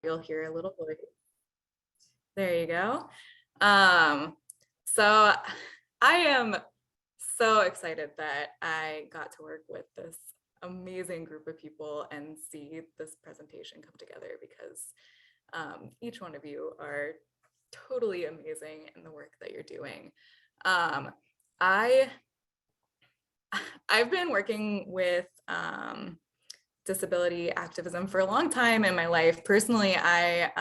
you'll hear a little voice. There you go. So I am so excited that I got to work with this amazing group of people and see this presentation come together, because each one of you are totally amazing in the work that you're doing. I've been working with disability activism for a long time in my life. Personally, I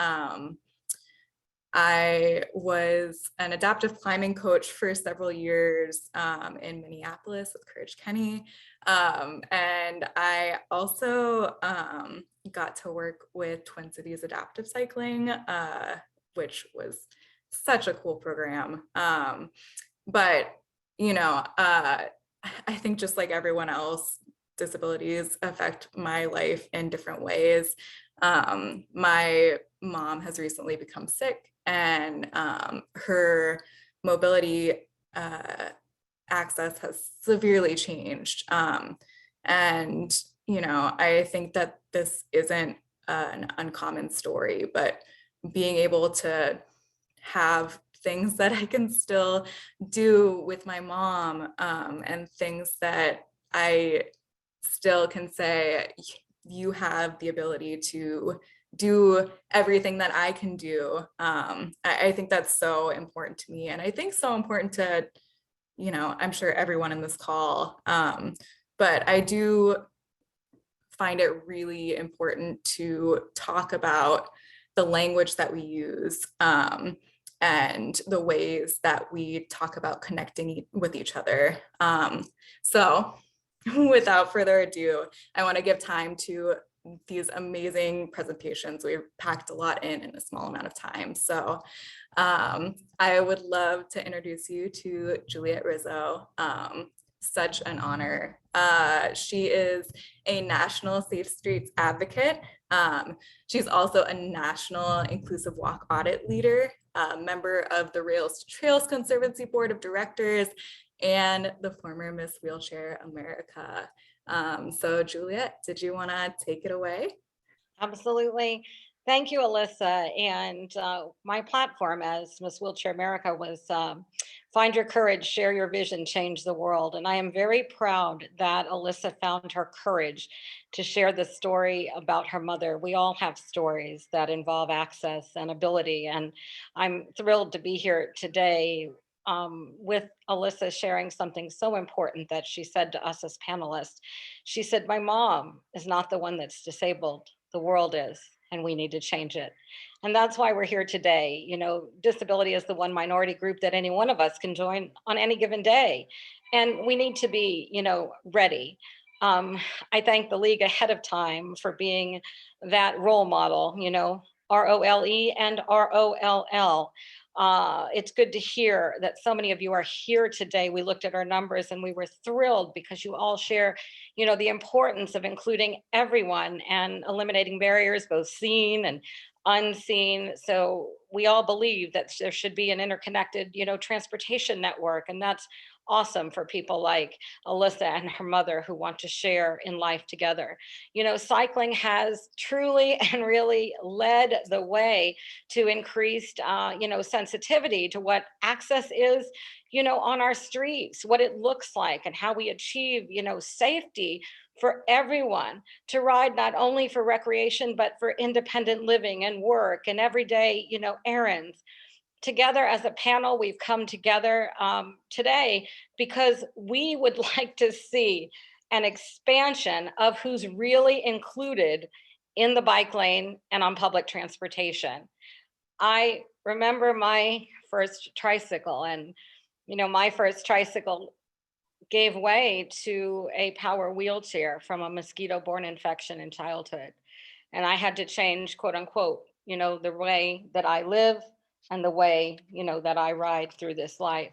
was an adaptive climbing coach for several years in Minneapolis with Courage Kenny. And I also got to work with Twin Cities Adaptive Cycling, which was such a cool program. But, you know, I think just like everyone else, disabilities affect my life in different ways. My mom has recently become sick, and her mobility access has severely changed. And, you know, I think that this isn't an uncommon story, but being able to have things that I can still do with my mom, and things that I still can say, you have the ability to do everything that I can do. I think that's so important to me. And I think so important to, you know, I'm sure everyone in this call, but I do find it really important to talk about the language that we use, and the ways that we talk about connecting with each other. So without further ado, I want to give time to these amazing presentations. We've packed a lot in a small amount of time. So I would love to introduce you to Juliette Rizzo. Such an honor. She is a national Safe Streets advocate. She's also a national inclusive walk audit leader, member of the Rails to Trails Conservancy Board of Directors, and the former Miss Wheelchair America. So Juliette, did you want to take it away? Absolutely. Thank you, Alyssa. And my platform as Miss Wheelchair America was Find Your Courage, Share Your Vision, Change the World. And I am very proud that Alyssa found her courage to share the story about her mother. We all have stories that involve access and ability. And I'm thrilled to be here today with Alyssa sharing something so important that she said to us as panelists. She said, my mom is not the one that's disabled. The world is, and we need to change it. And that's why we're here today. You know, disability is the one minority group that any one of us can join on any given day. And we need to be, you know, ready. I thank the League ahead of time for being that role model, you know, ROLE and ROLL. It's good to hear that so many of you are here today. We looked at our numbers and we were thrilled because you all share, you know, the importance of including everyone and eliminating barriers, both seen and unseen. So we all believe that there should be an interconnected, you know, transportation network. And that's awesome for people like Alyssa and her mother who want to share in life together. You know, cycling has truly and really led the way to increased, you know, sensitivity to what access is, you know, on our streets, what it looks like and how we achieve, you know, safety for everyone to ride, not only for recreation, but for independent living and work and everyday, you know, errands. Together as a panel, we've come together today because we would like to see an expansion of who's really included in the bike lane and on public transportation. I remember my first tricycle, and you know, my first tricycle gave way to a power wheelchair from a mosquito-borne infection in childhood. And I had to change, quote unquote, you know, the way that I live and the way, you know, that I ride through this life.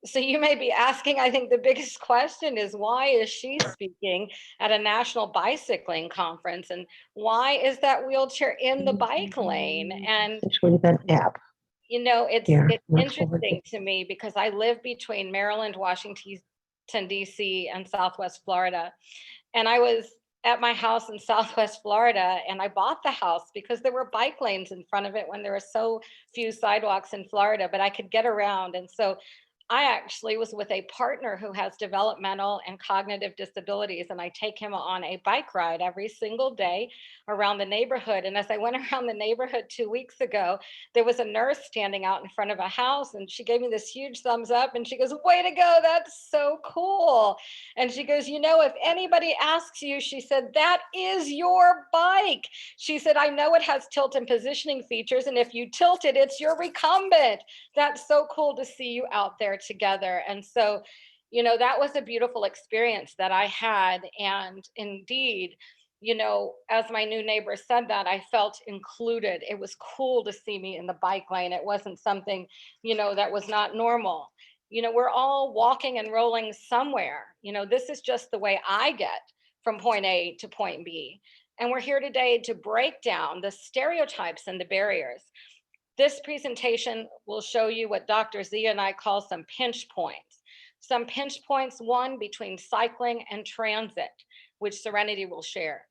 So you may be asking, I think the biggest question is, why is she speaking at a national bicycling conference? And why is that wheelchair in the bike lane? And Actually, that app. you know, it's Here, interesting to me because I live between Maryland, Washington, DC, and Southwest Florida. And I was at my house in Southwest Florida, and I bought the house because there were bike lanes in front of it when there were so few sidewalks in Florida, but I could get around. And so I actually was with a partner who has developmental and cognitive disabilities, and I take him on a bike ride every single day around the neighborhood. And as I went around the neighborhood 2 weeks ago, there was a nurse standing out in front of a house, and she gave me this huge thumbs up, and she goes, "Way to go, that's so cool." And she goes, "You know, if anybody asks you," she said, "that is your bike." She said, "I know it has tilt and positioning features, and if you tilt it, it's your recumbent. That's so cool to see you out there together." And so, that was a beautiful experience that I had. And indeed, as my new neighbor said that, I felt included. It was cool to see me in the bike lane. It wasn't something, that was not normal. We're all walking and rolling somewhere. This is just the way I get from point A to point B. And we're here today to break down the stereotypes and the barriers. This presentation will show you what Dr. Z and I call some pinch points. Some pinch points, one between cycling and transit, which Serenity will share.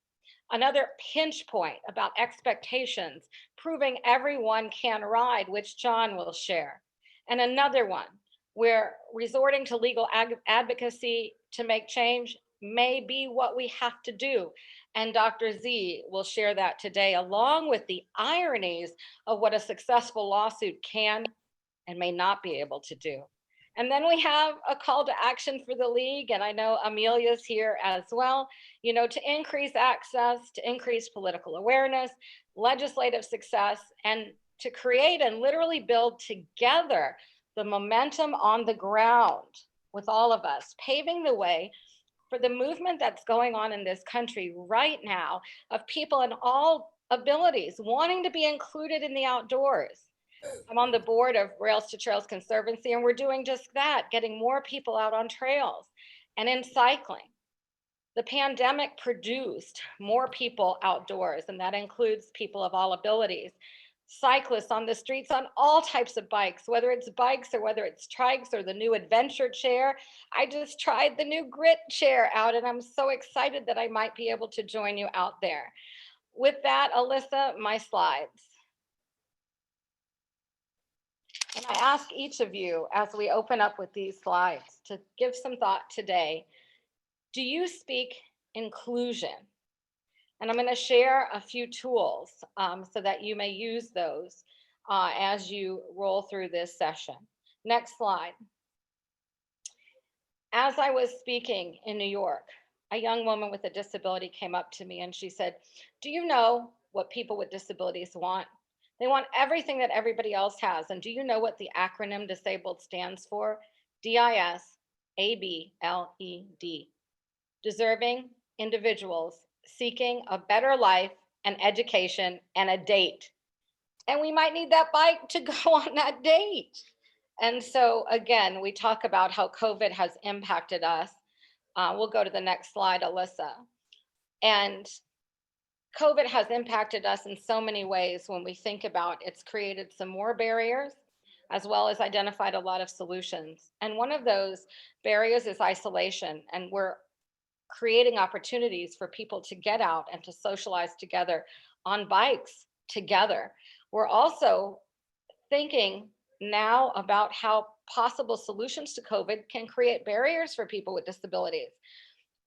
Another pinch point about expectations, proving everyone can ride, which John will share. And another one where resorting to legal advocacy to make change may be what we have to do. And Dr. Z will share that today, along with the ironies of what a successful lawsuit can and may not be able to do. And then we have a call to action for the league. And I know Amelia's here as well, to increase access, to increase political awareness, legislative success, and to create and literally build together the momentum on the ground with all of us, paving the way for the movement that's going on in this country right now of people in all abilities wanting to be included in the outdoors. I'm on the board of Rails to Trails Conservancy, and we're doing just that, getting more people out on trails and in cycling. The pandemic produced more people outdoors, and that includes people of all abilities. Cyclists on the streets on all types of bikes, whether it's bikes or whether it's trikes or the new adventure chair. I just tried the new grit chair out, and I'm so excited that I might be able to join you out there. With that, Alyssa, my slides. And I ask each of you, as we open up with these slides, to give some thought today. Do you speak inclusion? And I'm going to share a few tools so that you may use those as you roll through this session. Next slide. As I was speaking in New York, a young woman with a disability came up to me and she said, "Do you know what people with disabilities want? They want everything that everybody else has. And do you know what the acronym disabled stands for? DISABLED. Deserving individuals seeking a better life and education and a date." And we might need that bike to go on that date. And so again, we talk about how COVID has impacted us. We'll go to the next slide, Alyssa. And COVID has impacted us in so many ways. When we think about it's created some more barriers, as well as identified a lot of solutions. And one of those barriers is isolation. And we're creating opportunities for people to get out and to socialize together on bikes together. We're also thinking now about how possible solutions to COVID can create barriers for people with disabilities.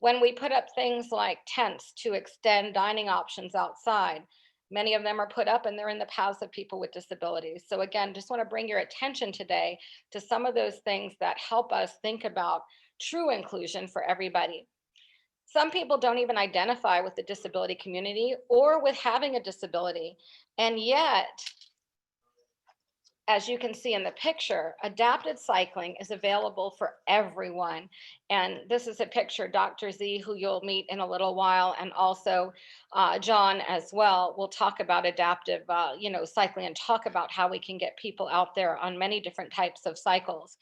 When we put up things like tents to extend dining options outside, many of them are put up and they're in the paths of people with disabilities. So again, just want to bring your attention today to some of those things that help us think about true inclusion for everybody. Some people don't even identify with the disability community or with having a disability. And yet, as you can see in the picture, adapted cycling is available for everyone. And this is a picture, Dr. Z, who you'll meet in a little while, and also John as well, will talk about adaptive cycling and talk about how we can get people out there on many different types of cycles.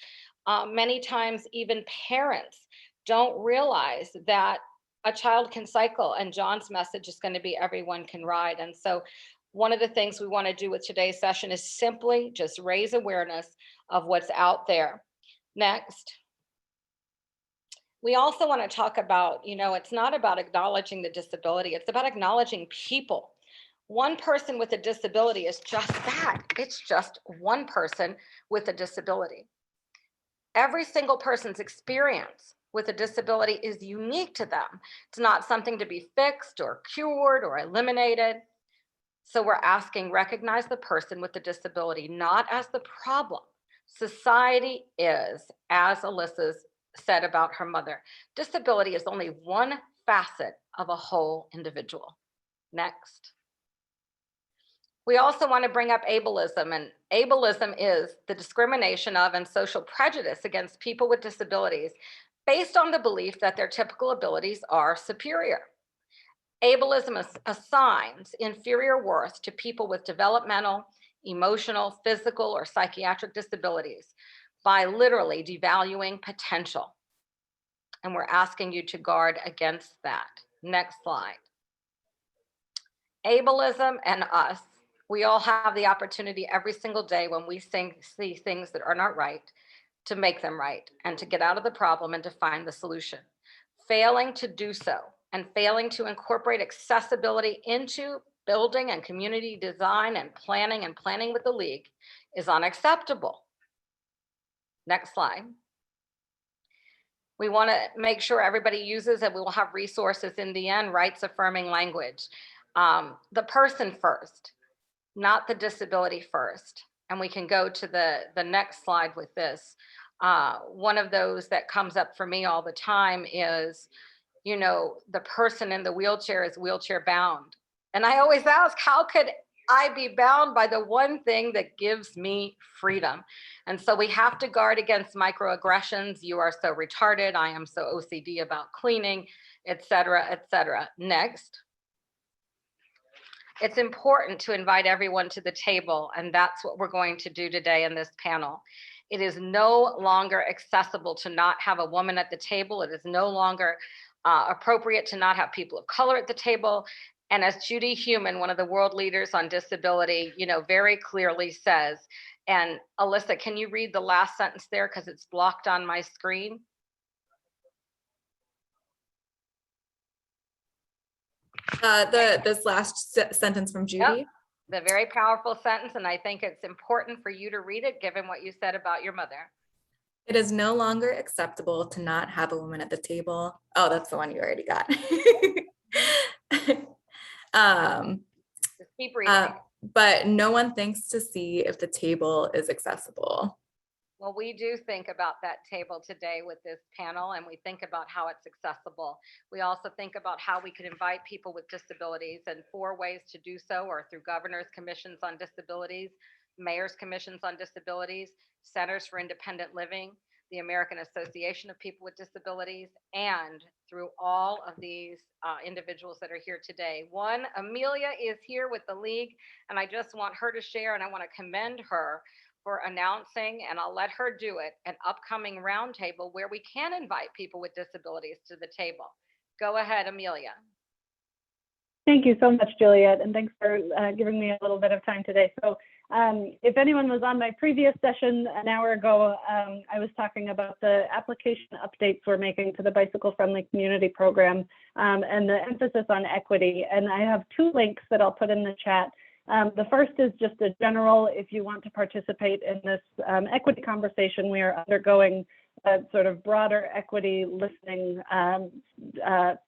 Many times even parents don't realize that a child can cycle, and John's message is going to be everyone can ride. And so one of the things we want to do with today's session is simply just raise awareness of what's out there. Next. We also want to talk about, it's not about acknowledging the disability, it's about acknowledging people. One person with a disability is just that. It's just one person with a disability. Every single person's experience with a disability is unique to them. It's not something to be fixed or cured or eliminated. So we're asking, recognize the person with the disability, not as the problem. Society is, as Alyssa's said about her mother, disability is only one facet of a whole individual. Next. We also want to bring up ableism, and ableism is the discrimination of and social prejudice against people with disabilities based on the belief that their typical abilities are superior. Ableism assigns inferior worth to people with developmental, emotional, physical, or psychiatric disabilities by literally devaluing potential. And we're asking you to guard against that. Next slide. Ableism and us, we all have the opportunity every single day when we see things that are not right to make them right and to get out of the problem and to find the solution. Failing to do so and failing to incorporate accessibility into building and community design and planning with the league is unacceptable. Next slide. We want to make sure everybody uses, and we will have resources in the end, rights affirming language. The person first, not the disability first. And we can go to the next slide with this. One of those that comes up for me all the time is, the person in the wheelchair is wheelchair bound. And I always ask, how could I be bound by the one thing that gives me freedom? And so we have to guard against microaggressions. You are so retarded. I am so OCD about cleaning, et cetera, et cetera. Next. It's important to invite everyone to the table, and that's what we're going to do today in this panel. It is no longer accessible to not have a woman at the table. It is no longer appropriate to not have people of color at the table. And as Judy Heumann, one of the world leaders on disability, very clearly says, and Alyssa, can you read the last sentence there because it's blocked on my screen? This last sentence from Judy. Yep. The very powerful sentence, and I think it's important for you to read it given what you said about your mother. It is no longer acceptable to not have a woman at the table. Oh, that's the one you already got. Just keep reading. But no one thinks to see if the table is accessible. Well, we do think about that table today with this panel, and we think about how it's accessible. We also think about how we could invite people with disabilities, and 4 ways to do so are through governors' commissions on disabilities, mayors' commissions on disabilities, centers for independent living, the American Association of People with Disabilities, and through all of these individuals that are here today. One, Amelia is here with the league, and I just want her to share, and I want to commend her for announcing, and I'll let her do it, an upcoming roundtable where we can invite people with disabilities to the table. Go ahead, Amelia. Thank you so much, Juliette, and thanks for giving me a little bit of time today. So if anyone was on my previous session an hour ago, I was talking about the application updates we're making to the Bicycle Friendly Community Program and the emphasis on equity. And I have 2 links that I'll put in the chat. The first is just a general, if you want to participate in this equity conversation, we are undergoing a sort of broader equity listening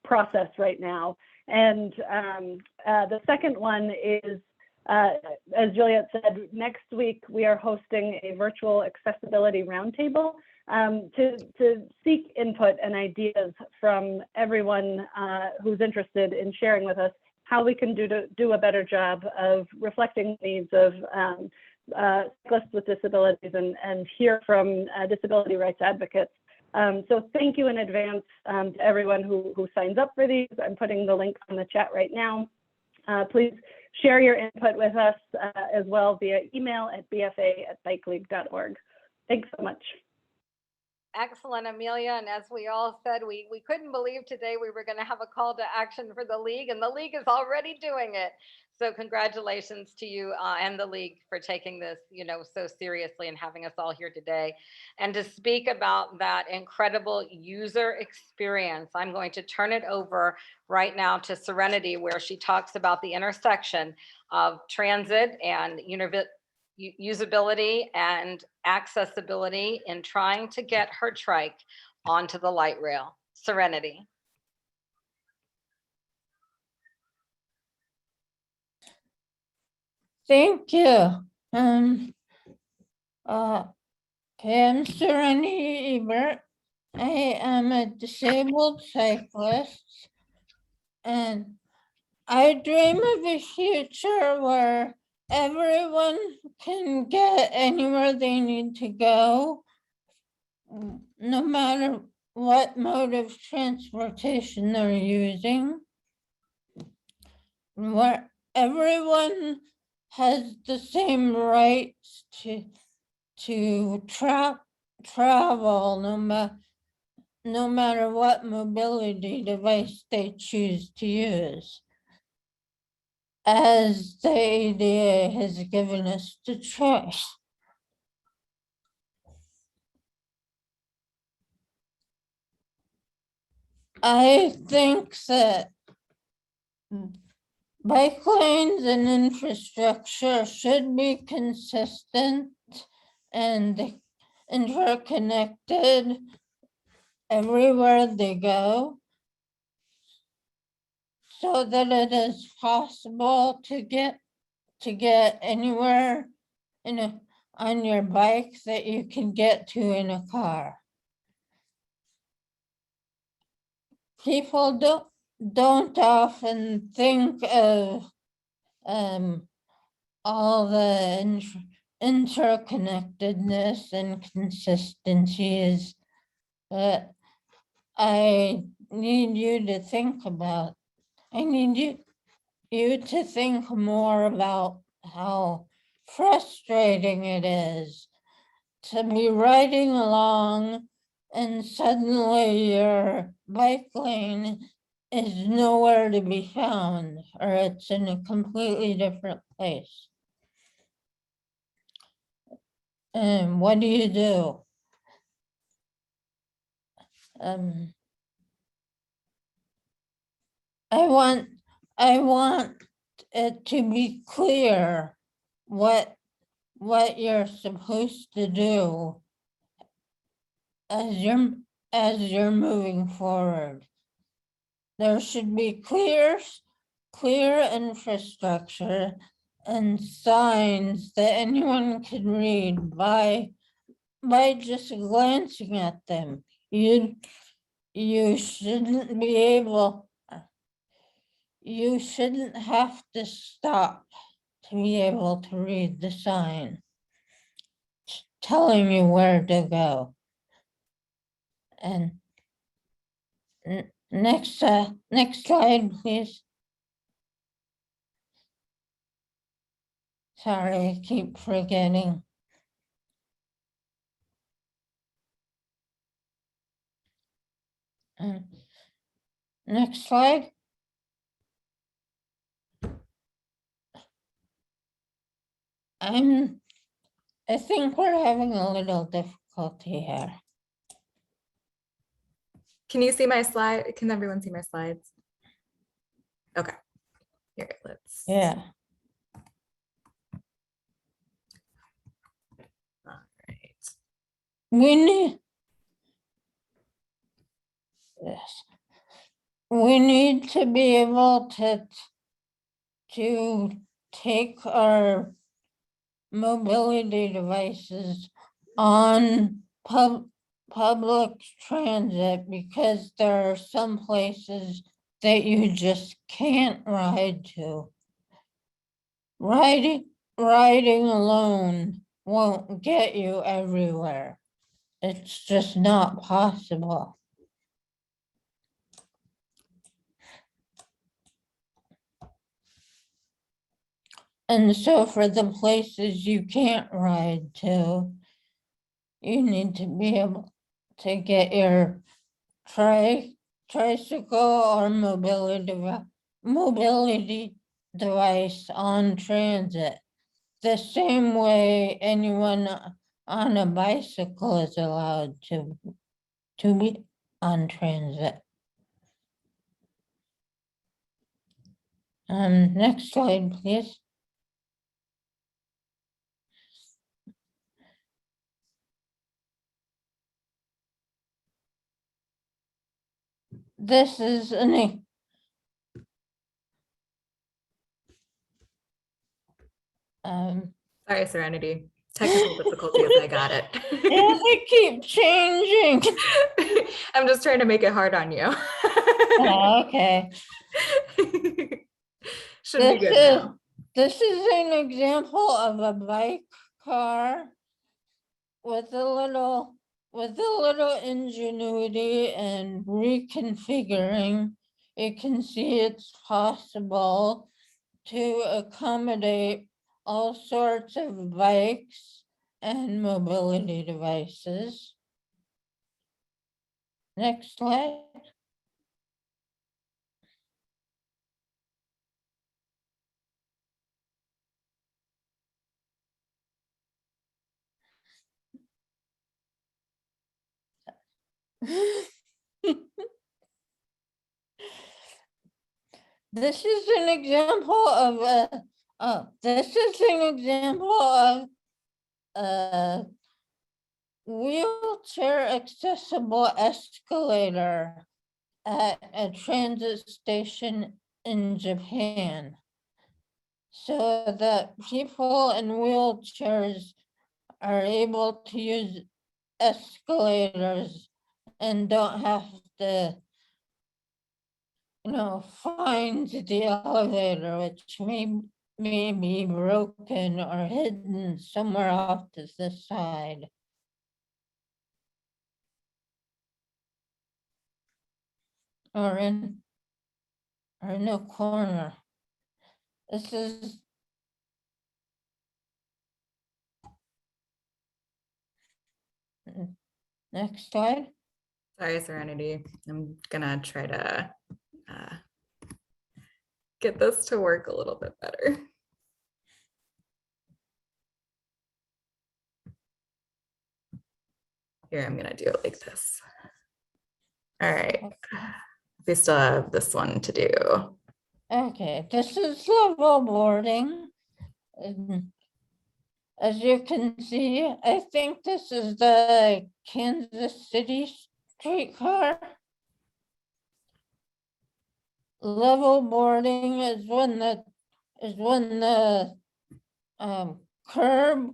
process right now. And the second one is, as Juliette said, next week we are hosting a virtual accessibility roundtable to seek input and ideas from everyone who's interested in sharing with us how we can do a better job of reflecting the needs of cyclists with disabilities and hear from disability rights advocates. So thank you in advance to everyone who signs up for these. I'm putting the link on the chat right now. Please share your input with us as well via email at bfa@bikeleague.org. Thanks so much. excellent, Amelia. And as we all said, we couldn't believe today we were going to have a call to action for the league, and the league is already doing it. So congratulations to you and the league for taking this, so seriously and having us all here today. And to speak about that incredible user experience, I'm going to turn it over right now to Serenity, where she talks about the intersection of transit and usability and accessibility in trying to get her trike onto the light rail. Serenity. Thank you. I'm Serenity Ebert. I am a disabled cyclist, and I dream of a future where everyone can get anywhere they need to go, no matter what mode of transportation they're using, where everyone has the same rights to travel, no matter what mobility device they choose to use, as the ADA has given us the choice. I think that bike lanes and infrastructure should be consistent and interconnected everywhere they go, so that it is possible to get anywhere on your bike that you can get to in a car. People don't often think of all the interconnectedness and consistencies that I need you to think about. I need you to think more about how frustrating it is to be riding along and suddenly your bike lane is nowhere to be found, or it's in a completely different place. And what do you do? I want it to be clear what you're supposed to do as you're moving forward. There should be clear infrastructure and signs that anyone can read by just glancing at them. You shouldn't be able, you shouldn't have to stop to be able to read the sign telling you where to go. And next slide, please. Sorry, I keep forgetting. Next slide. I think we're having a little difficulty here. Can you see my slide? Can everyone see my slides? Okay, here, let's. Yeah. All right. We need this. We need to be able to take our mobility devices on public transit, because there are some places that you just can't ride to. Riding alone won't get you everywhere. It's just not possible. And so for the places you can't ride to, you need to be able to get your tricycle or mobility device on transit. The same way anyone on a bicycle is allowed to be on transit. Next slide, please. This is Sorry, Serenity. Technical difficulties, I got it. they keep changing. I'm just trying to make it hard on you. Oh, okay. Should be good now. This is an example of a bike car with a little ingenuity and reconfiguring. You can see it's possible to accommodate all sorts of bikes and mobility devices. Next slide. This is an example of a wheelchair accessible escalator at a transit station in Japan, so that people in wheelchairs are able to use escalators and don't have to, find the elevator, which may be broken or hidden somewhere off to the side. Or in a corner. This is next slide. Sorry, Serenity. I'm gonna try to get this to work a little bit better. Here, I'm gonna do it like this. All right. We still have this one to do. Okay, this is level boarding. As you can see, I think this is the Kansas City streetcar. Level boarding is when the curb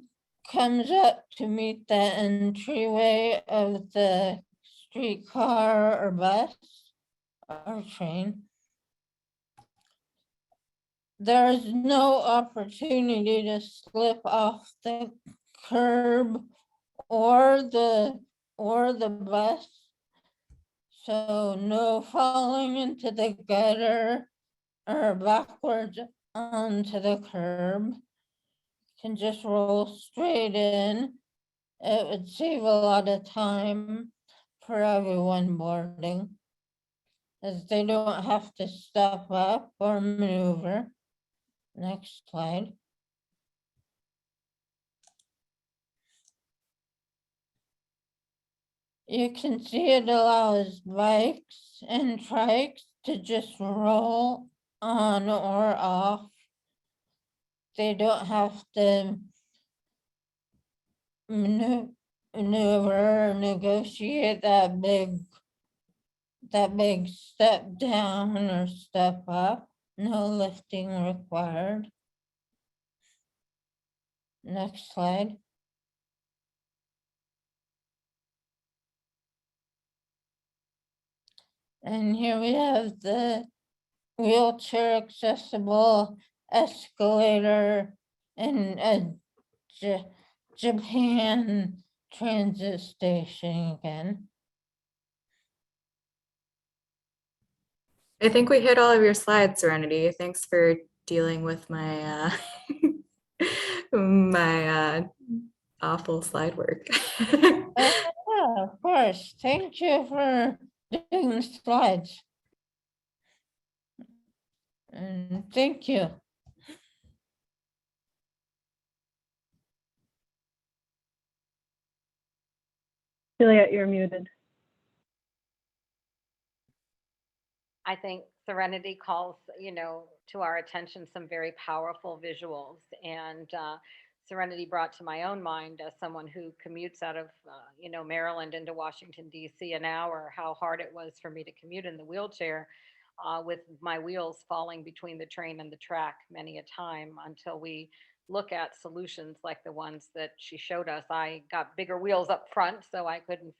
comes up to meet the entryway of the streetcar or bus or train. There is no opportunity to slip off the curb or the bus. So no falling into the gutter or backwards onto the curb. Can just roll straight in. It would save a lot of time for everyone boarding, as they don't have to step up or maneuver. Next slide. You can see it allows bikes and trikes to just roll on or off. They don't have to maneuver or negotiate that big step down or step up. No lifting required. Next slide. And here we have the wheelchair accessible escalator in a Japan transit station again. I think we hit all of your slides, Serenity. Thanks for dealing with my my awful slide work. Yeah, of course. course. Thank you for doing the slides. And thank you. Juliette, you're muted. I think Serenity calls, to our attention some very powerful visuals. And Serenity brought to my own mind, as someone who commutes out of, Maryland into Washington, D.C. an hour, how hard it was for me to commute in the wheelchair with my wheels falling between the train and the track many a time, until we look at solutions like the ones that she showed us. I got bigger wheels up front, so I couldn't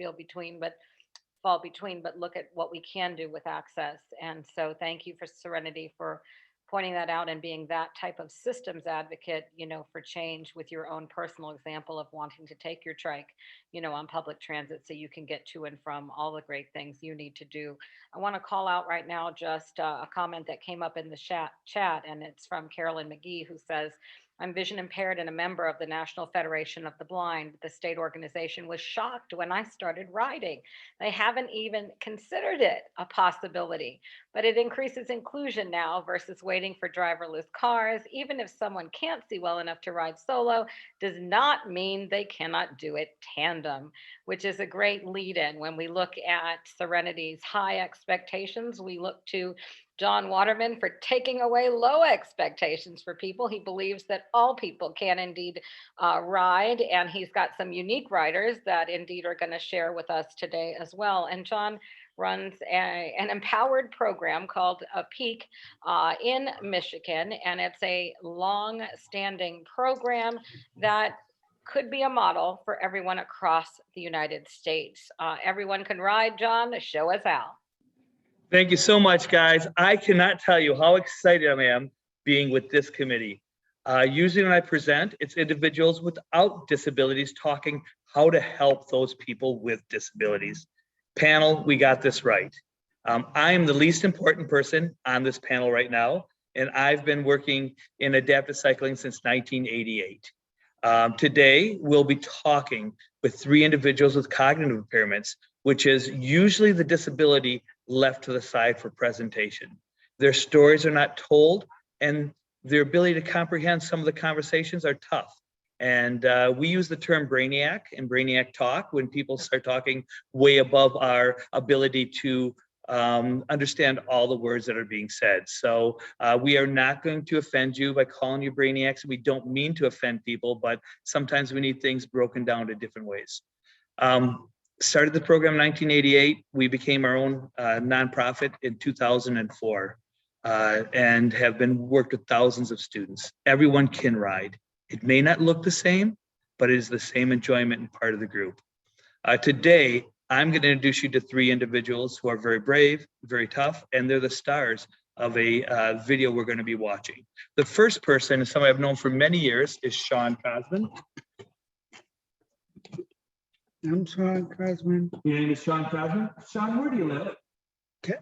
fall between, but look at what we can do with access. And so thank you for Serenity for pointing that out and being that type of systems advocate, for change, with your own personal example of wanting to take your trike, on public transit so you can get to and from all the great things you need to do. I want to call out right now just a comment that came up in the chat, and it's from Carolyn McGee, who says, I'm vision impaired and a member of the National Federation of the Blind. The state organization was shocked when I started riding. They haven't even considered it a possibility, but it increases inclusion now versus waiting for driverless cars. Even if someone can't see well enough to ride solo, does not mean they cannot do it tandem, which is a great lead in. When we look at Serenity's high expectations, we look to John Waterman for taking away low expectations for people. He believes that all people can indeed ride, and he's got some unique riders that indeed are going to share with us today as well. And John runs an empowered program called PEAC in Michigan, and it's a long-standing program that could be a model for everyone across the United States. Everyone can ride, John. Show us how. Thank you so much, guys. I cannot tell you how excited I am being with this committee. Usually when I present, it's individuals without disabilities talking how to help those people with disabilities. Panel, we got this right. I am the least important person on this panel right now, and I've been working in adaptive cycling since 1988. Today, we'll be talking with 3 individuals with cognitive impairments, which is usually the disability left to the side for presentation. Their stories are not told, and their ability to comprehend some of the conversations are tough. And we use the term brainiac and brainiac talk when people start talking way above our ability to understand all the words that are being said. So we are not going to offend you by calling you brainiacs. We don't mean to offend people, but sometimes we need things broken down to different ways. Started the program in 1988. We became our own nonprofit in 2004 and have been worked with thousands of students. Everyone can ride. It may not look the same, but it is the same enjoyment and part of the group. Today, I'm going to introduce you to 3 individuals who are very brave, very tough, and they're the stars of a video we're going to be watching. The first person is somebody I've known for many years, is Shawn Kohsmann. I'm Shawn Kohsmann. Your name is Shawn Kohsmann. Shawn, where do you live?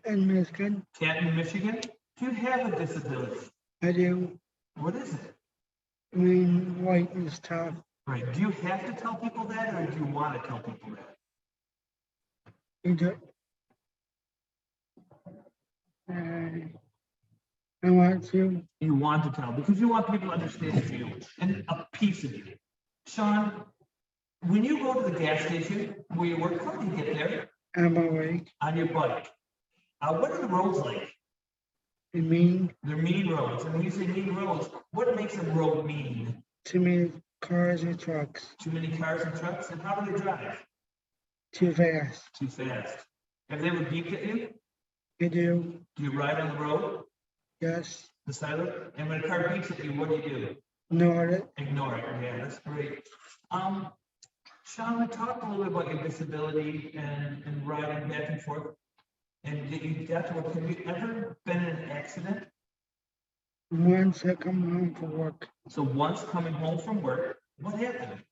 In Michigan. Canton, Michigan. Do you have a disability? I do. What is it? I mean, white is tough. Right. Do you have to tell people that, or do you want to tell people that? I do. I want to. You want to tell because you want people to understand you and a piece of you. Shawn, when you go to the gas station where you work, how do you get there? I'm awake. On your bike. What are the roads like? I mean, They're mean roads. And when you say mean roads, what makes a road mean? too many cars or trucks. Too many cars and trucks? And how do they drive? Too fast. Too fast. Have they ever beeped at you? I do. Do you ride on the road? Yes. The side of it? And when a car beeps at you, what do? Ignore it. Ignore it. Yeah, that's great. Shawn, we talked a little bit about your disability and riding back and forth. And you got to work. Have you ever been in an accident? Once I come home from work, So once coming home from work, what happened?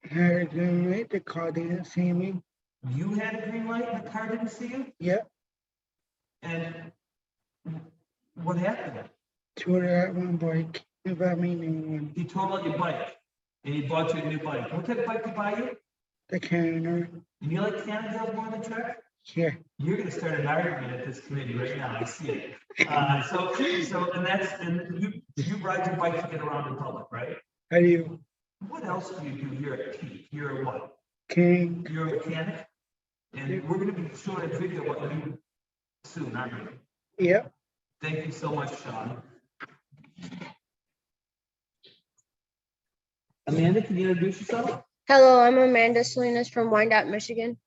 I had a green light. The car didn't see me. You had a green light and the car didn't see you? Yep. And what happened? Toured out my bike without me knowing one. He totaled your bike and he bought you a new bike. What type of bike did he buy you? the Canada. You like Canada more than truck? Yeah. You're gonna start an argument at this committee right now, I see it. You ride your bike to get around in public, right? How do you? What else do you do here at PEAC? You're a what? King. You're a mechanic? And we're gonna be showing a video about you soon, aren't we? Yep. Thank you so much, Shawn. Amanda, can you introduce yourself? Hello, I'm Amanda Salinas from Wyandotte, Michigan.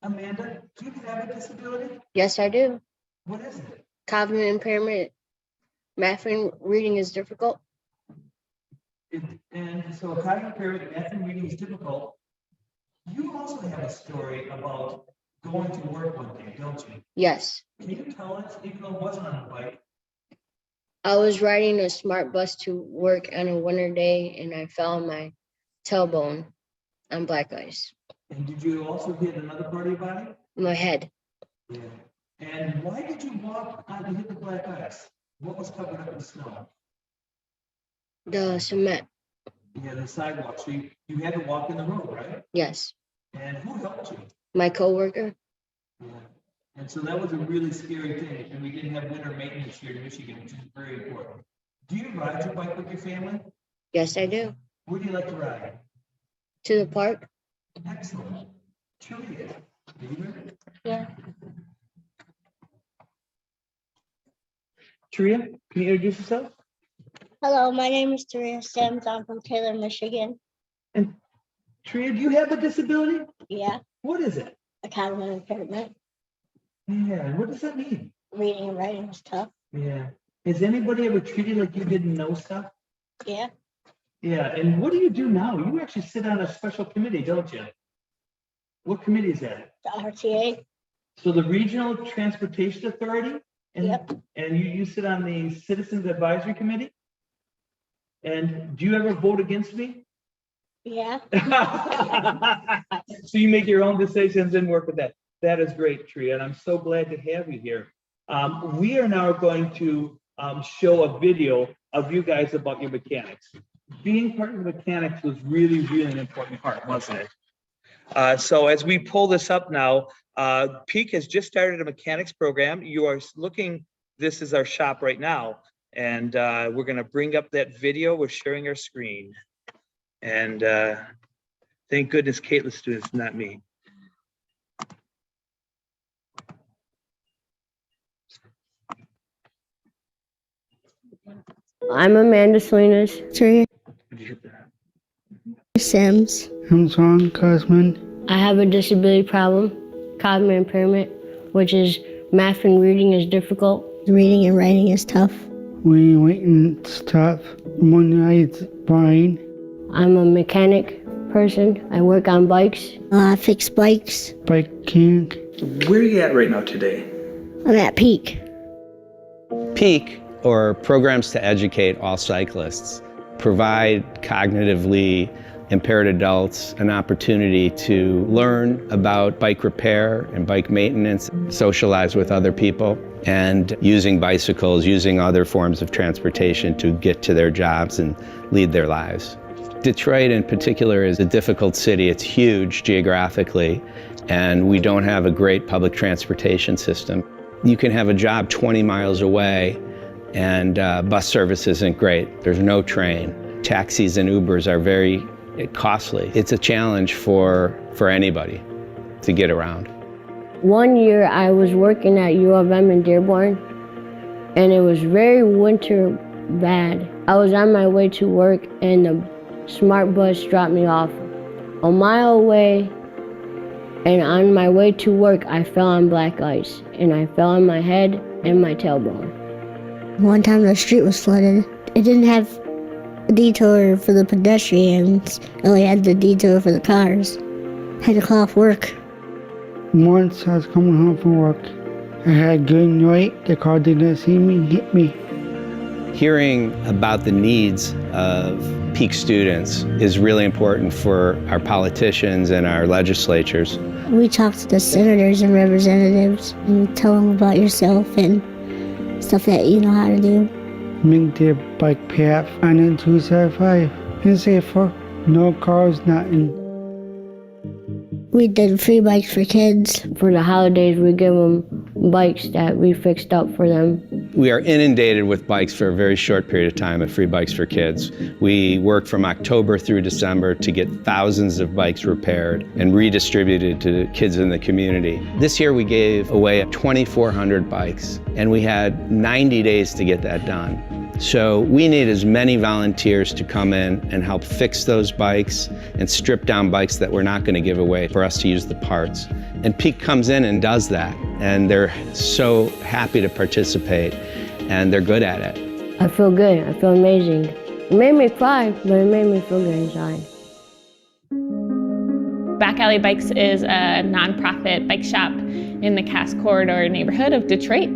Amanda, do you have a disability? Yes, I do. What is it? Cognitive impairment. Math and reading is difficult. And so a cognitive impairment, math and reading is difficult. You also have a story about going to work one day, don't you? Yes. Can you tell us, even though it wasn't on a bike? I was riding a smart bus to work on a winter day and I fell on my tailbone on black ice. And did you also hit another part of your body? My head. Yeah. And why did you walk on to hit the black ice? What was covered up in snow? The cement. Yeah, the sidewalk. So you had to walk in the road, right? Yes. And who helped you? My coworker. Yeah. And so that was a really scary thing. And we didn't have winter maintenance here in Michigan, which is very important. Do you ride your bike with your family? Yes, I do. Where do you like to ride? To the park. Excellent. Juliette. Yeah. Taria, can you introduce yourself? Hello, my name is Taria Sims. I'm from Taylor, Michigan. And Taria, do you have a disability? Yeah, What is it? a cognitive impairment. Yeah, what does that mean? Reading and writing is tough. Yeah. Has anybody ever treated like you didn't know stuff? Yeah, Yeah, and what do you do now? You actually sit on a special committee, don't you? What committee is that? the RTA. So the Regional Transportation Authority? And, Yep. and you sit on the Citizens Advisory Committee? And do you ever vote against me? Yeah, So you make your own decisions and work with that. That is great, Taria, and I'm so glad to have you here. We are now going to show a video of you guys about your mechanics. Being part of the mechanics was really, really an important part, wasn't it? So as we pull this up now, PEAC has just started a mechanics program. You are looking, this is our shop right now. And we're gonna bring up that video. We're sharing our screen. And thank goodness Caitlin's doing this, not me. I'm Amanda Salinas. Taria Did you hit that? Sims. I'm Shawn Kohsmann. I have a disability problem, cognitive impairment, which is math and reading is difficult. Reading and writing is tough. We waiting stuff. One night's fine. I'm a mechanic person. I work on bikes. I fix bikes. Bike kink. Where are you at right now today? I'm at PEAC. PEAC, or Programs to Educate All Cyclists, provide cognitively impaired adults an opportunity to learn about bike repair and bike maintenance, socialize with other people, and using bicycles, using other forms of transportation to get to their jobs and lead their lives. Detroit in particular is a difficult city. It's huge geographically, and we don't have a great public transportation system. You can have a job 20 miles away and bus service isn't great. There's no train. Taxis and Ubers are very costly. It's a challenge for anybody to get around. One year I was working at U of M in Dearborn, and it was very winter bad. I was on my way to work and the smart bus dropped me off a mile away, and on my way to work I fell on black ice and I fell on my head and my tailbone. One time the street was flooded. It didn't have a detour for the pedestrians. It only had the detour for the cars. Had to call off work. Once I was coming home from work, I had a good night. The car didn't see me, hit me. Hearing about the needs of PEAC students is really important for our politicians and our legislatures. We talk to the senators and representatives and tell them about yourself and stuff that you know how to do. Make their bike path on in 275 and safer. No cars, nothing. We did free bikes for kids. For the holidays, we give them bikes that we fixed up for them. We are inundated with bikes for a very short period of time at Free Bikes for Kids. We work from October through December to get thousands of bikes repaired and redistributed to kids in the community. This year we gave away 2,400 bikes, and we had 90 days to get that done. So we need as many volunteers to come in and help fix those bikes and strip down bikes that we're not going to give away for us to use the parts. And PEAC comes in and does that, and they're so happy to participate, and they're good at it. I feel good. I feel amazing. It made me cry, but it made me feel good inside. Back Alley Bikes is a nonprofit bike shop in the Cass Corridor neighborhood of Detroit.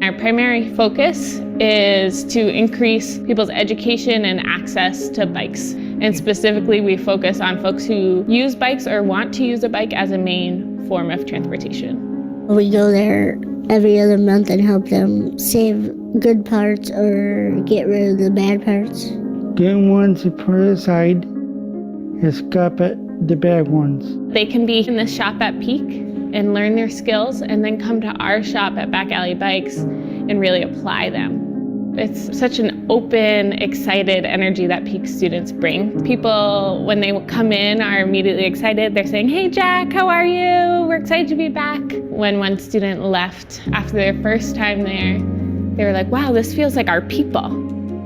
Our primary focus is to increase people's education and access to bikes. And specifically, we focus on folks who use bikes or want to use a bike as a main form of transportation. We go there every other month and help them save good parts or get rid of the bad parts. Get ones to put aside and scrap at the bad ones. They can be in the shop at PEAC and learn their skills, and then come to our shop at Back Alley Bikes and really apply them. It's such an open, excited energy that PEAC students bring. People, when they come in, are immediately excited. They're saying, "Hey Jack, how are you? We're excited to be back." When one student left after their first time there, they were like, "Wow, this feels like our people."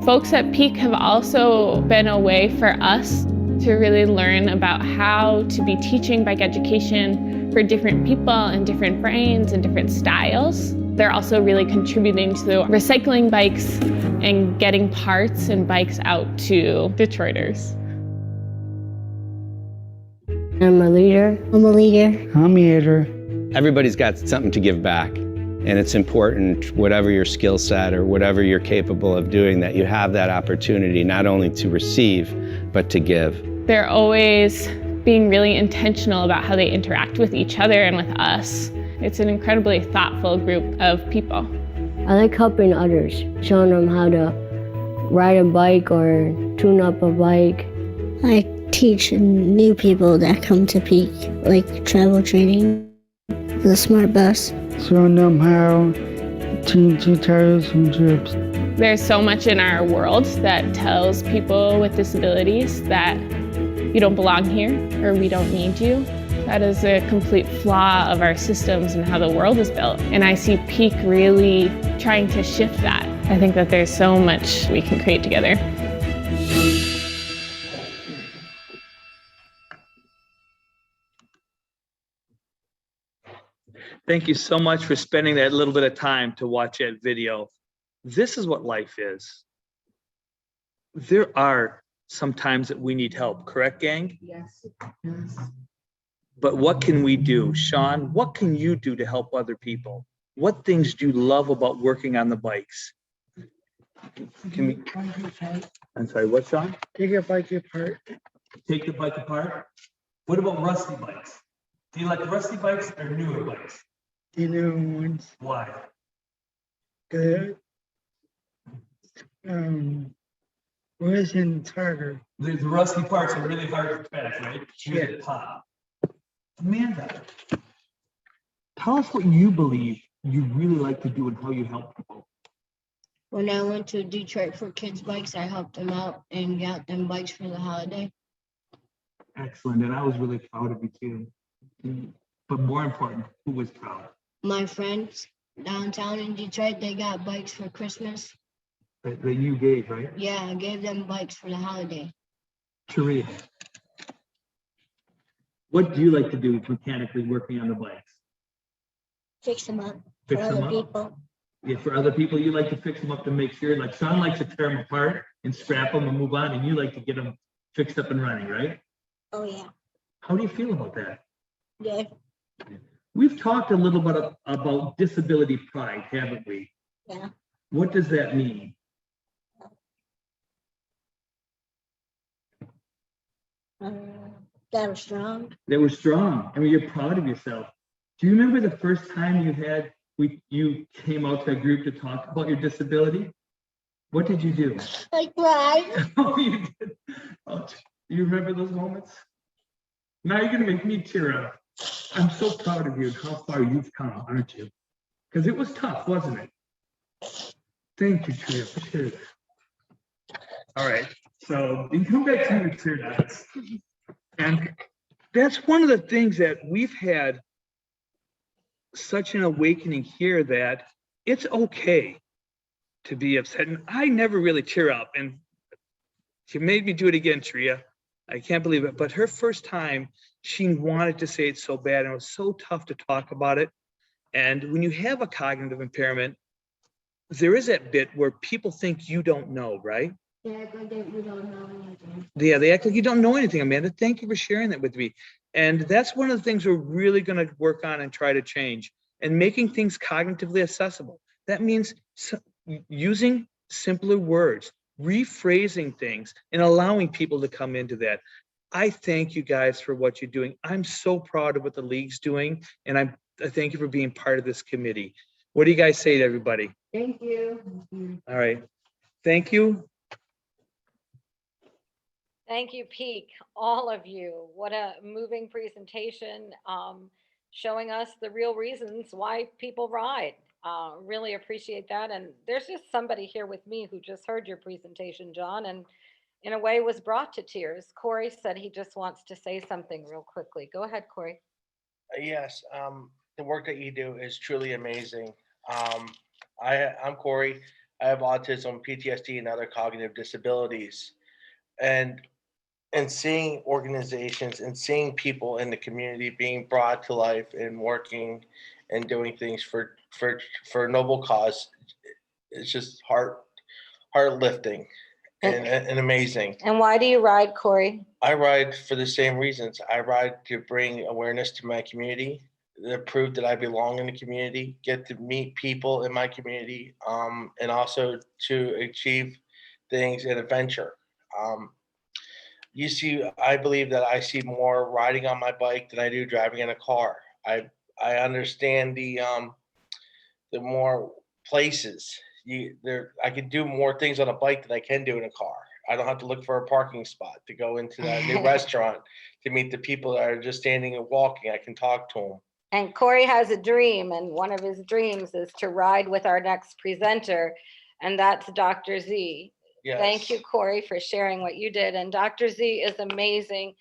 Folks at PEAC have also been a way for us to really learn about how to be teaching bike education for different people and different brains and different styles. They're also really contributing to recycling bikes and getting parts and bikes out to Detroiters. I'm a leader. I'm a leader. I'm a leader. Everybody's got something to give back, and it's important, whatever your skill set or whatever you're capable of doing, that you have that opportunity not only to receive, but to give. They're always being really intentional about how they interact with each other and with us. It's an incredibly thoughtful group of people. I like helping others, showing them how to ride a bike or tune up a bike. I teach new people that come to PEAC, like travel training, the smart bus. Showing them how to change the tires and trips. There's so much in our world that tells people with disabilities that you don't belong here or we don't need you. That is a complete flaw of our systems and how the world is built. And I see PEAC really trying to shift that. I think that there's so much we can create together. Thank you so much for spending that little bit of time to watch that video. This is what life is. There are some times that we need help, correct, gang? Yes. But what can we do? Shawn, what can you do to help other people? What things do you love about working on the bikes? Can we? I'm sorry, what, Shawn? Take your bike apart. Take the bike apart? What about rusty bikes? Do you like rusty bikes or newer bikes? The new ones. Why? Good. Wasn't harder. The rusty parts are really hard to fix, right? Yeah. Pop. Amanda, tell us what you believe you really like to do and how you help people. When I went to Detroit for kids' bikes, I helped them out and got them bikes for the holiday. Excellent, and I was really proud of you too. But more important, who was proud? My friends downtown in Detroit, they got bikes for Christmas. That you gave, right? Yeah, I gave them bikes for the holiday. Taria, what do you like to do mechanically working on the bikes? Fix them up Fix for them other up? people. Yeah, for other people, you like to fix them up to make sure, like Shawn likes to tear them apart and scrap them and move on, and you like to get them fixed up and running, right? Oh yeah. How do you feel about that? Good. We've talked a little bit about disability pride, haven't we? Yeah. What does that mean? That was strong. They were strong. I mean, you're proud of yourself. Do you remember the first time you came out to a group to talk about your disability? What did you do? I cried. Oh, you did. Oh, do you remember those moments? Now you're gonna make me tear up. I'm so proud of you and how far you've come, aren't you? Because it was tough, wasn't it? Thank you, Taria. Appreciate it. All right, so you can come back to your chair now. And that's one of the things that we've had such an awakening here, that it's okay to be upset. And I never really tear up, and she made me do it again, Taria. I can't believe it. But her first time, she wanted to say it so bad, and it was so tough to talk about it. And when you have a cognitive impairment, there is that bit where people think you don't know, right? They act like we don't know anything. Yeah, they act like you don't know anything, Amanda. Thank you for sharing that with me. And that's one of the things we're really going to work on and try to change, and making things cognitively accessible. That means using simpler words, rephrasing things, and allowing people to come into that. I thank you guys for what you're doing. I'm so proud of what the league's doing, and I thank you for being part of this committee. What do you guys say to everybody? Thank you. All right. Thank you. Thank you, PEAC, all of you. What a moving presentation, showing us the real reasons why people ride. Really appreciate that. And there's just somebody here with me who just heard your presentation, John, and in a way was brought to tears. Corey said he just wants to say something real quickly. Go ahead, Corey. Yes, the work that you do is truly amazing. I'm Corey. I have autism, PTSD, and other cognitive disabilities. And seeing organizations and seeing people in the community being brought to life and working and doing things for a noble cause, it's just heart lifting and amazing. And why do you ride, Corey? I ride for the same reasons. I ride to bring awareness to my community, to prove that I belong in the community, get to meet people in my community, and also to achieve things in adventure. I believe that I see more riding on my bike than I do driving in a car. I understand the more places I could do more things on a bike than I can do in a car. I don't have to look for a parking spot to go into that new restaurant, to meet the people that are just standing and walking. I can talk to them. And Corey has a dream, and one of his dreams is to ride with our next presenter, and that's Dr. Z. Yes. Thank you, Corey, for sharing what you did. And Dr. Z is amazing.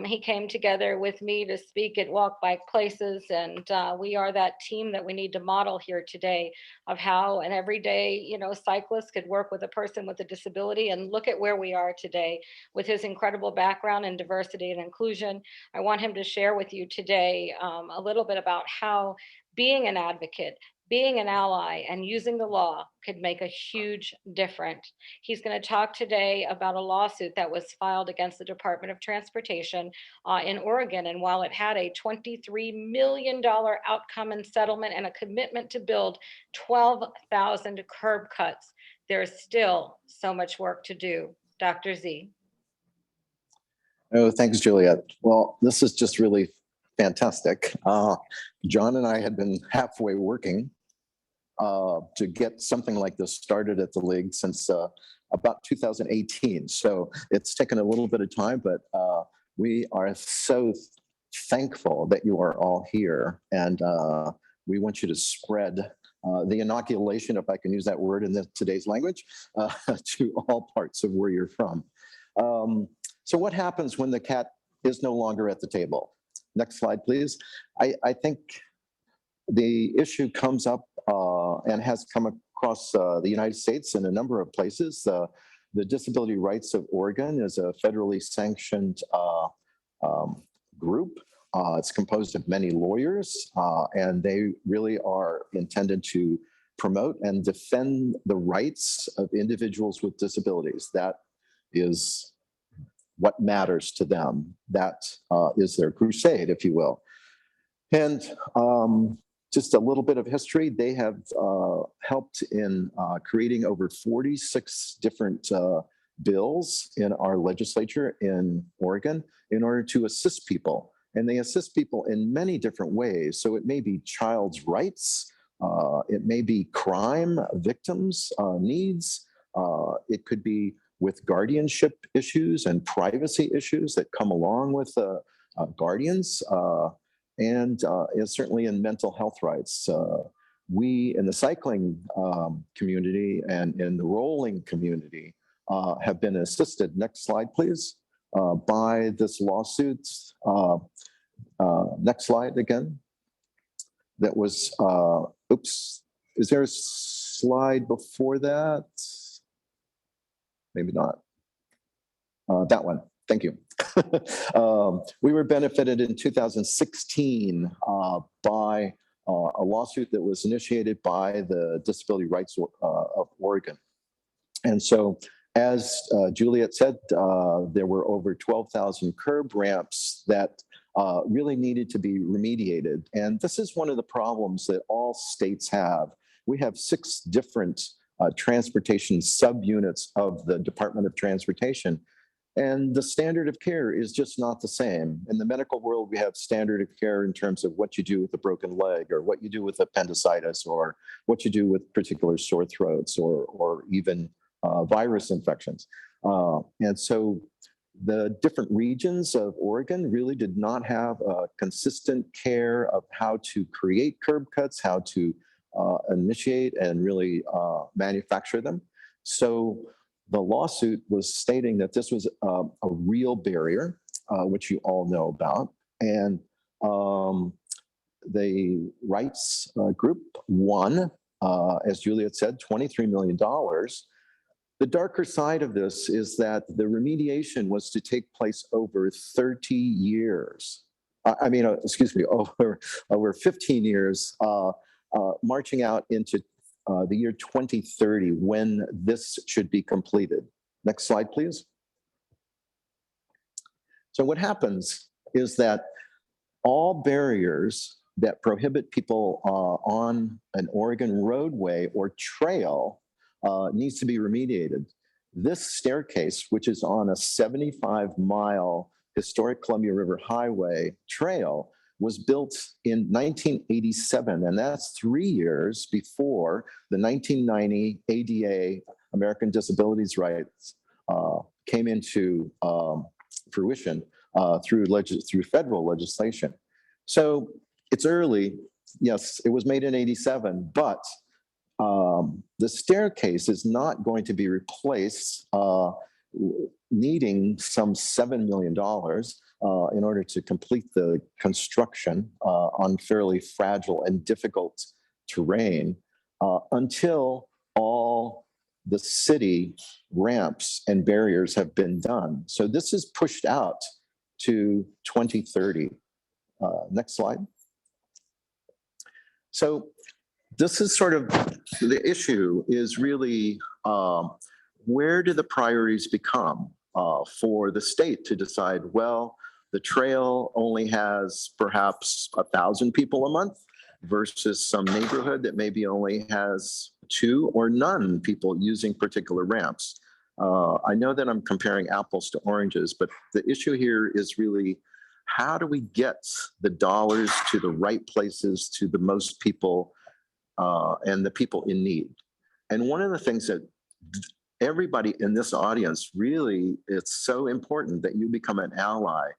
He came together with me to speak at Walk Bike Places, and we are that team that we need to model here today of how an everyday, cyclist could work with a person with a disability. And look at where we are today with his incredible background in diversity and inclusion. I want him to share with you today a little bit about how being an advocate, being an ally, and using the law could make a huge difference. He's going to talk today about a lawsuit that was filed against the Department of Transportation in Oregon. And while it had a $23 million outcome and settlement and a commitment to build 12,000 curb cuts, there's still so much work to do. Dr. Z. Oh, thanks, Juliette. Well, this is just really fantastic. John and I had been halfway working to get something like this started at the league since about 2018. So it's taken a little bit of time, but we are so thankful that you are all here. And we want you to spread the inoculation, if I can use that word in today's language, to all parts of where you're from. So what happens when the cat is no longer at the table? Next slide, please. I think the issue comes up and has come across the United States in a number of places. The Disability Rights of Oregon is a federally sanctioned group. It's composed of many lawyers, and they really are intended to promote and defend the rights of individuals with disabilities. That is what matters to them. That is their crusade, if you will. And just a little bit of history, they have helped in creating over 46 different bills in our legislature in Oregon in order to assist people. And they assist people in many different ways. So it may be child's rights, it may be crime victims' needs, it could be with guardianship issues and privacy issues that come along with guardians. and certainly in mental health rights. We in the cycling community and in the rolling community have been assisted, next slide please, by this lawsuit. Next slide again. That was, oops, is there a slide before that? Maybe not. That one, thank you. We were benefited in 2016 by a lawsuit that was initiated by the Disability Rights of Oregon. And so, as Juliette said, there were over 12,000 curb ramps that really needed to be remediated. And this is one of the problems that all states have. We have 6 different transportation subunits of the Department of Transportation. And the standard of care is just not the same. In the medical world, we have standard of care in terms of what you do with a broken leg, or what you do with appendicitis, or what you do with particular sore throats, or even virus infections. And so the different regions of Oregon really did not have a consistent care of how to create curb cuts, how to initiate and really manufacture them. So the lawsuit was stating that this was a real barrier, which you all know about. And the rights group won, as Juliette said, $23 million. The darker side of this is that the remediation was to take place over 30 years. Excuse me, over 15 years, marching out into the year 2030 when this should be completed. Next slide, please. So what happens is that all barriers that prohibit people on an Oregon roadway or trail needs to be remediated. This staircase, which is on a 75-mile historic Columbia River Highway trail, was built in 1987, and that's 3 years before the 1990 ADA, American Disabilities Rights, came into fruition through federal legislation. So it's early. Yes, it was made in 87, but the staircase is not going to be replaced, needing some $7 million in order to complete the construction on fairly fragile and difficult terrain until all the city ramps and barriers have been done. So this is pushed out to 2030. Next slide. So this is sort of the issue is really where do the priorities become for the state to decide, well, the trail only has perhaps 1,000 people a month versus some neighborhood that maybe only has 2 or none people using particular ramps. I know that I'm comparing apples to oranges, but the issue here is really how do we get the dollars to the right places, to the most people and the people in need? And one of the things that everybody in this audience really, it's so important that you become an ally.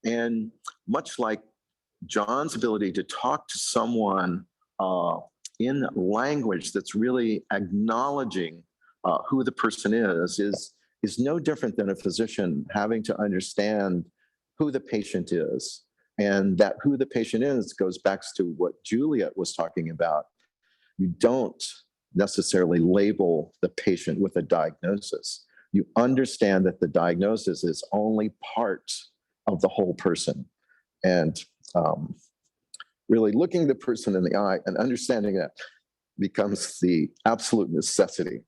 And much like John's ability to talk to someone in language that's really acknowledging who the person is no different than a physician having to understand who the patient is. And that who the patient is goes back to what Juliette was talking about. You don't necessarily label the patient with a diagnosis. You understand that the diagnosis is only part of the whole person. And really looking the person in the eye and understanding that becomes the absolute necessity.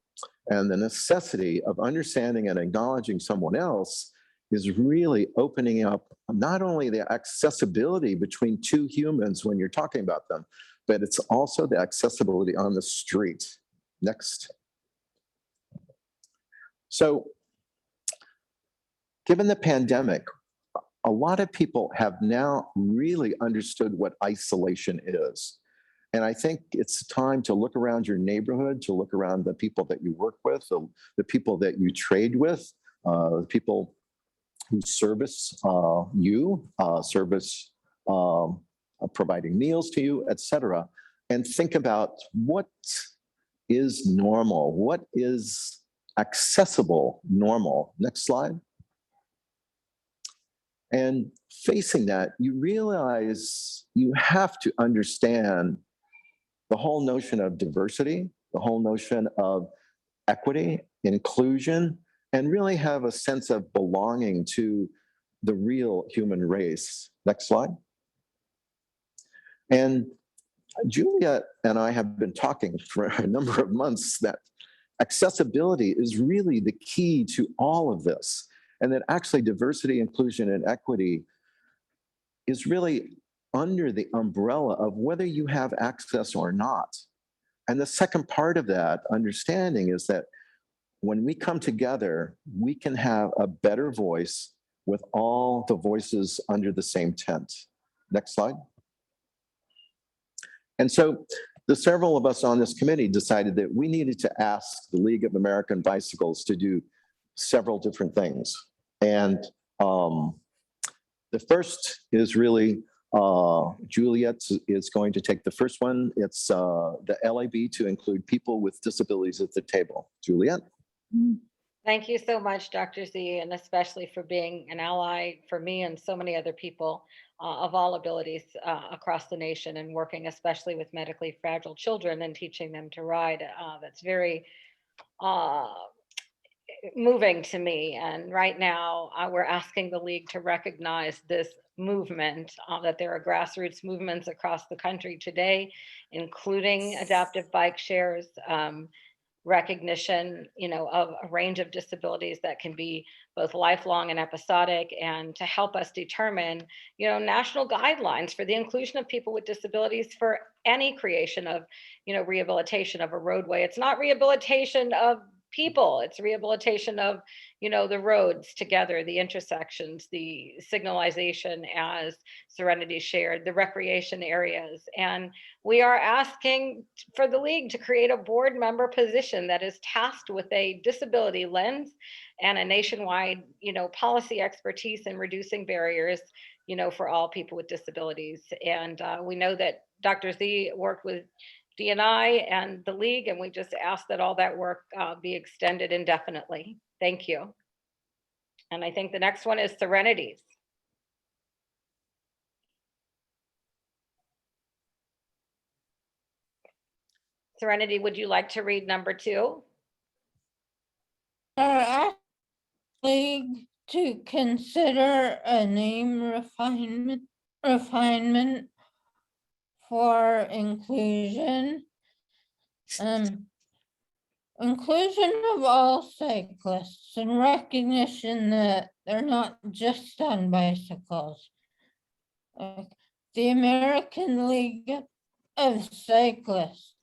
And the necessity of understanding and acknowledging someone else is really opening up not only the accessibility between 2 humans when you're talking about them, but it's also the accessibility on the street. Next. So, given the pandemic, a lot of people have now really understood what isolation is. And I think it's time to look around your neighborhood, to look around the people that you work with, the people that you trade with, the people who service you, service providing meals to you, etc. And think about what is normal, what is accessible normal. Next slide. And facing that, you realize you have to understand the whole notion of diversity, the whole notion of equity, inclusion, and really have a sense of belonging to the real human race. Next slide. And Juliette and I have been talking for a number of months that accessibility is really the key to all of this, and that actually diversity, inclusion, and equity is really under the umbrella of whether you have access or not. And the second part of that understanding is that when we come together, we can have a better voice with all the voices under the same tent. Next slide. And so the several of us on this committee decided that we needed to ask the League of American Bicycles to do several different things. And the first is really, Juliette is going to take the first one. It's the LAB to include people with disabilities at the table. Juliette. Thank you so much, Dr. Z, and especially for being an ally for me and so many other people of all abilities across the nation, and working especially with medically fragile children and teaching them to ride. That's very moving to me. And right now we're asking the League to recognize this movement, that there are grassroots movements across the country today, including adaptive bike shares, recognition, of a range of disabilities that can be both lifelong and episodic, and to help us determine, national guidelines for the inclusion of people with disabilities for any creation of, rehabilitation of a roadway. It's not rehabilitation of people, it's rehabilitation of, the roads together, the intersections, the signalization, as Serenity shared, the recreation areas. And we are asking for the League to create a board member position that is tasked with a disability lens and a nationwide, policy expertise in reducing barriers, for all people with disabilities. And we know that Dr. Z worked with DNI and the League, and we just ask that all that work be extended indefinitely. Thank you. And I think the next one is Serenities. Serenity, would you like to read number 2? League to consider a name refinement for inclusion. Inclusion of all cyclists and recognition that they're not just on bicycles. The American League of Cyclists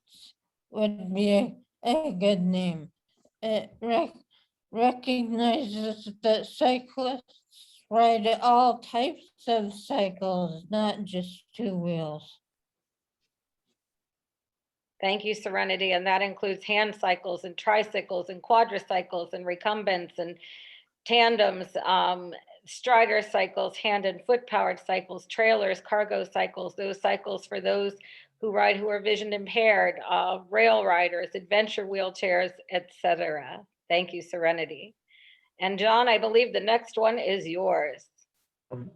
would be a good name. It recognizes that cyclists ride all types of cycles, not just 2 wheels. Thank you, Serenity. And that includes hand cycles and tricycles and quadricycles and recumbents and tandems, strider cycles, hand and foot powered cycles, trailers, cargo cycles, those cycles for those who ride who are vision impaired, rail riders, adventure wheelchairs, etc. Thank you, Serenity. And John, I believe the next one is yours.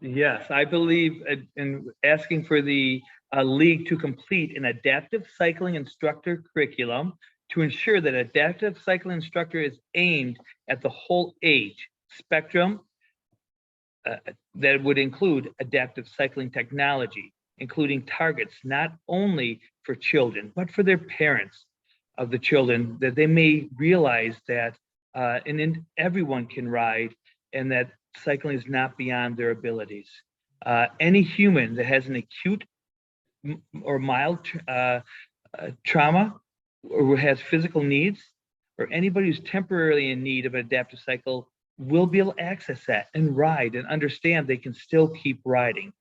Yes, I believe in asking for the League to complete an adaptive cycling instructor curriculum to ensure that adaptive cycling instructor is aimed at the whole age spectrum that would include adaptive cycling technology, including targets not only for children, but for their parents of the children, that they may realize that everyone can ride, and that cycling is not beyond their abilities. Any human that has an acute or mild trauma, or has physical needs, or anybody who's temporarily in need of an adaptive cycle will be able to access that and ride and understand they can still keep riding.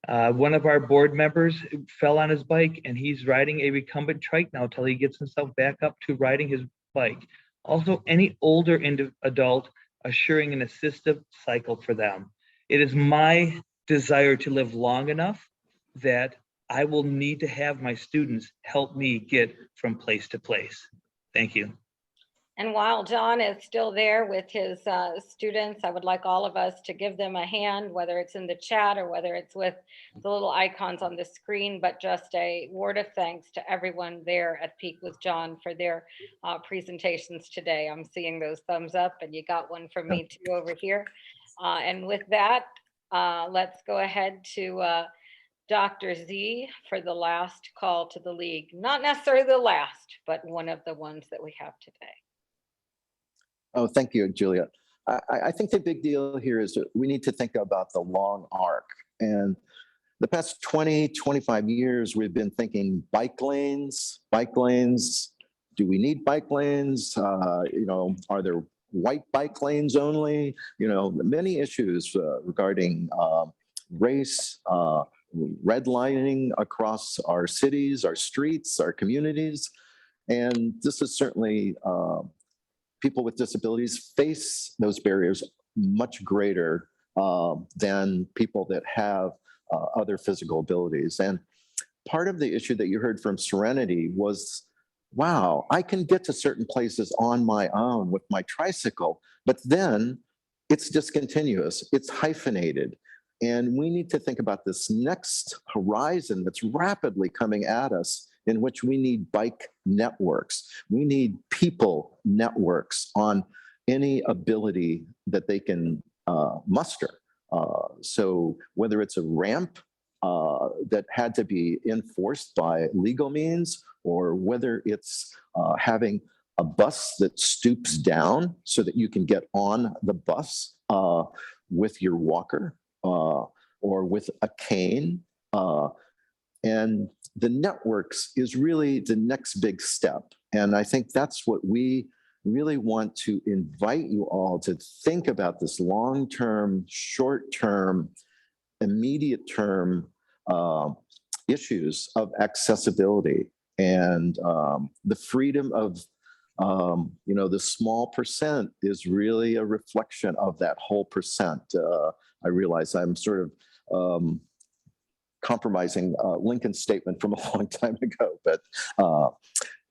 One of our board members fell on his bike, and he's riding a recumbent trike now till he gets himself back up to riding his bike. Also, any older adult, assuring an assistive cycle for them. It is my desire to live long enough that I will need to have my students help me get from place to place. Thank you. And while John is still there with his students, I would like all of us to give them a hand, whether it's in the chat or whether it's with the little icons on the screen, but just a word of thanks to everyone there at PEAC with John for their presentations today. I'm seeing those thumbs up, and you got one from me too over here. And with that, let's go ahead to Dr. Z for the last call to the league. Not necessarily the last, but one of the ones that we have today. Oh, thank you, Juliette. I think the big deal here is that we need to think about the long arc. And the past 20, 25 years, we've been thinking bike lanes. Do we need bike lanes? Are there white bike lanes only? Many issues regarding race, redlining across our cities, our streets, our communities. And this is certainly people with disabilities face those barriers much greater than people that have other physical abilities. And part of the issue that you heard from Serenity was, wow, I can get to certain places on my own with my tricycle, but then it's discontinuous, it's hyphenated. And we need to think about this next horizon that's rapidly coming at us, in which we need bike networks. We need people networks on any ability that they can muster. So whether it's a ramp that had to be enforced by legal means, or whether it's having a bus that stoops down so that you can get on the bus with your walker or with a cane. And the networks is really the next big step. And I think that's what we really want to invite you all to think about, this long-term, short-term, immediate-term issues of accessibility and the freedom of, the small percent is really a reflection of that whole percent. I realize I'm sort of compromising Lincoln's statement from a long time ago, but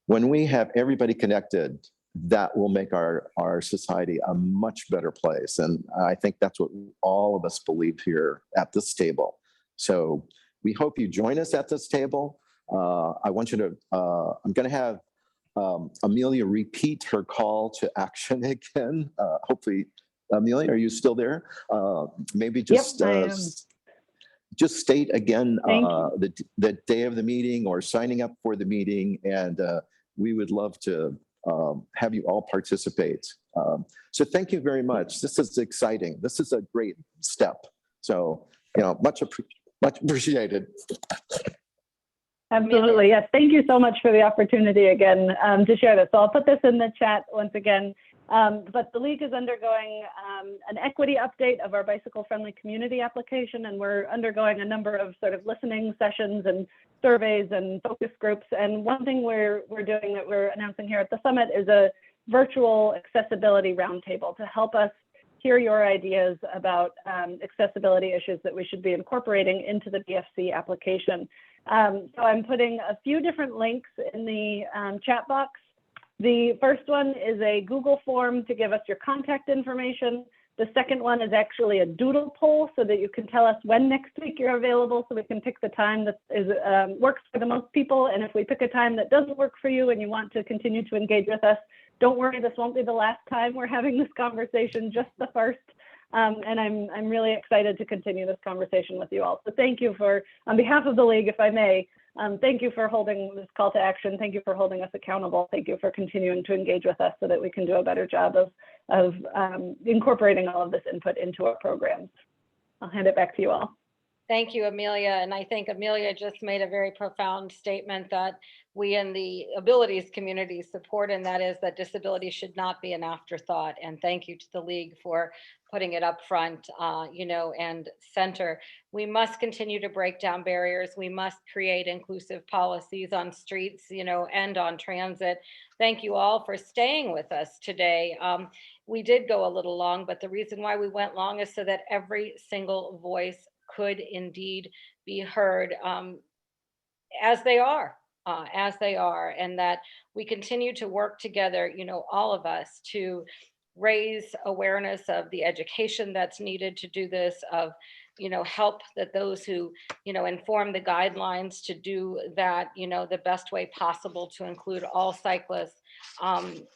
when we have everybody connected, that will make our society a much better place. And I think that's what all of us believe here at this table. So we hope you join us at this table. I want you to, I'm going to have Amelia repeat her call to action again. Hopefully, Amelia, are you still there? Maybe just just state again the day of the meeting or signing up for the meeting, and we would love to have you all participate. So thank you very much. This is exciting. This is a great step. So, much appreciated. Absolutely. Yes. Thank you so much for the opportunity again to share this. So I'll put this in the chat once again. But the League is undergoing an equity update of our bicycle-friendly community application, and we're undergoing a number of sort of listening sessions and surveys and focus groups. And one thing we're doing that we're announcing here at the summit is a virtual accessibility roundtable to help us hear your ideas about accessibility issues that we should be incorporating into the BFC application. So I'm putting a few different links in the chat box. The first one is a Google form to give us your contact information. The second one is actually a doodle poll so that you can tell us when next week you're available, so we can pick the time that is works for the most people. And if we pick a time that doesn't work for you and you want to continue to engage with us, don't worry, this won't be the last time we're having this conversation, just the first. And I'm really excited to continue this conversation with you all. So thank you for, on behalf of the League, if I may, thank you for holding this call to action. Thank you for holding us accountable. Thank you for continuing to engage with us so that we can do a better job of incorporating all of this input into our programs. I'll hand it back to you all. Thank you, Amelia. And I think Amelia just made a very profound statement that we in the abilities community support, and that is that disability should not be an afterthought. And thank you to the League for putting it up front, and center. We must continue to break down barriers. We must create inclusive policies on streets, and on transit. Thank you all for staying with us today. We did go a little long, but the reason why we went long is so that every single voice could indeed be heard. as they are, and that we continue to work together, all of us, to raise awareness of the education that's needed to do this, of help that those who inform the guidelines to do that the best way possible to include all cyclists.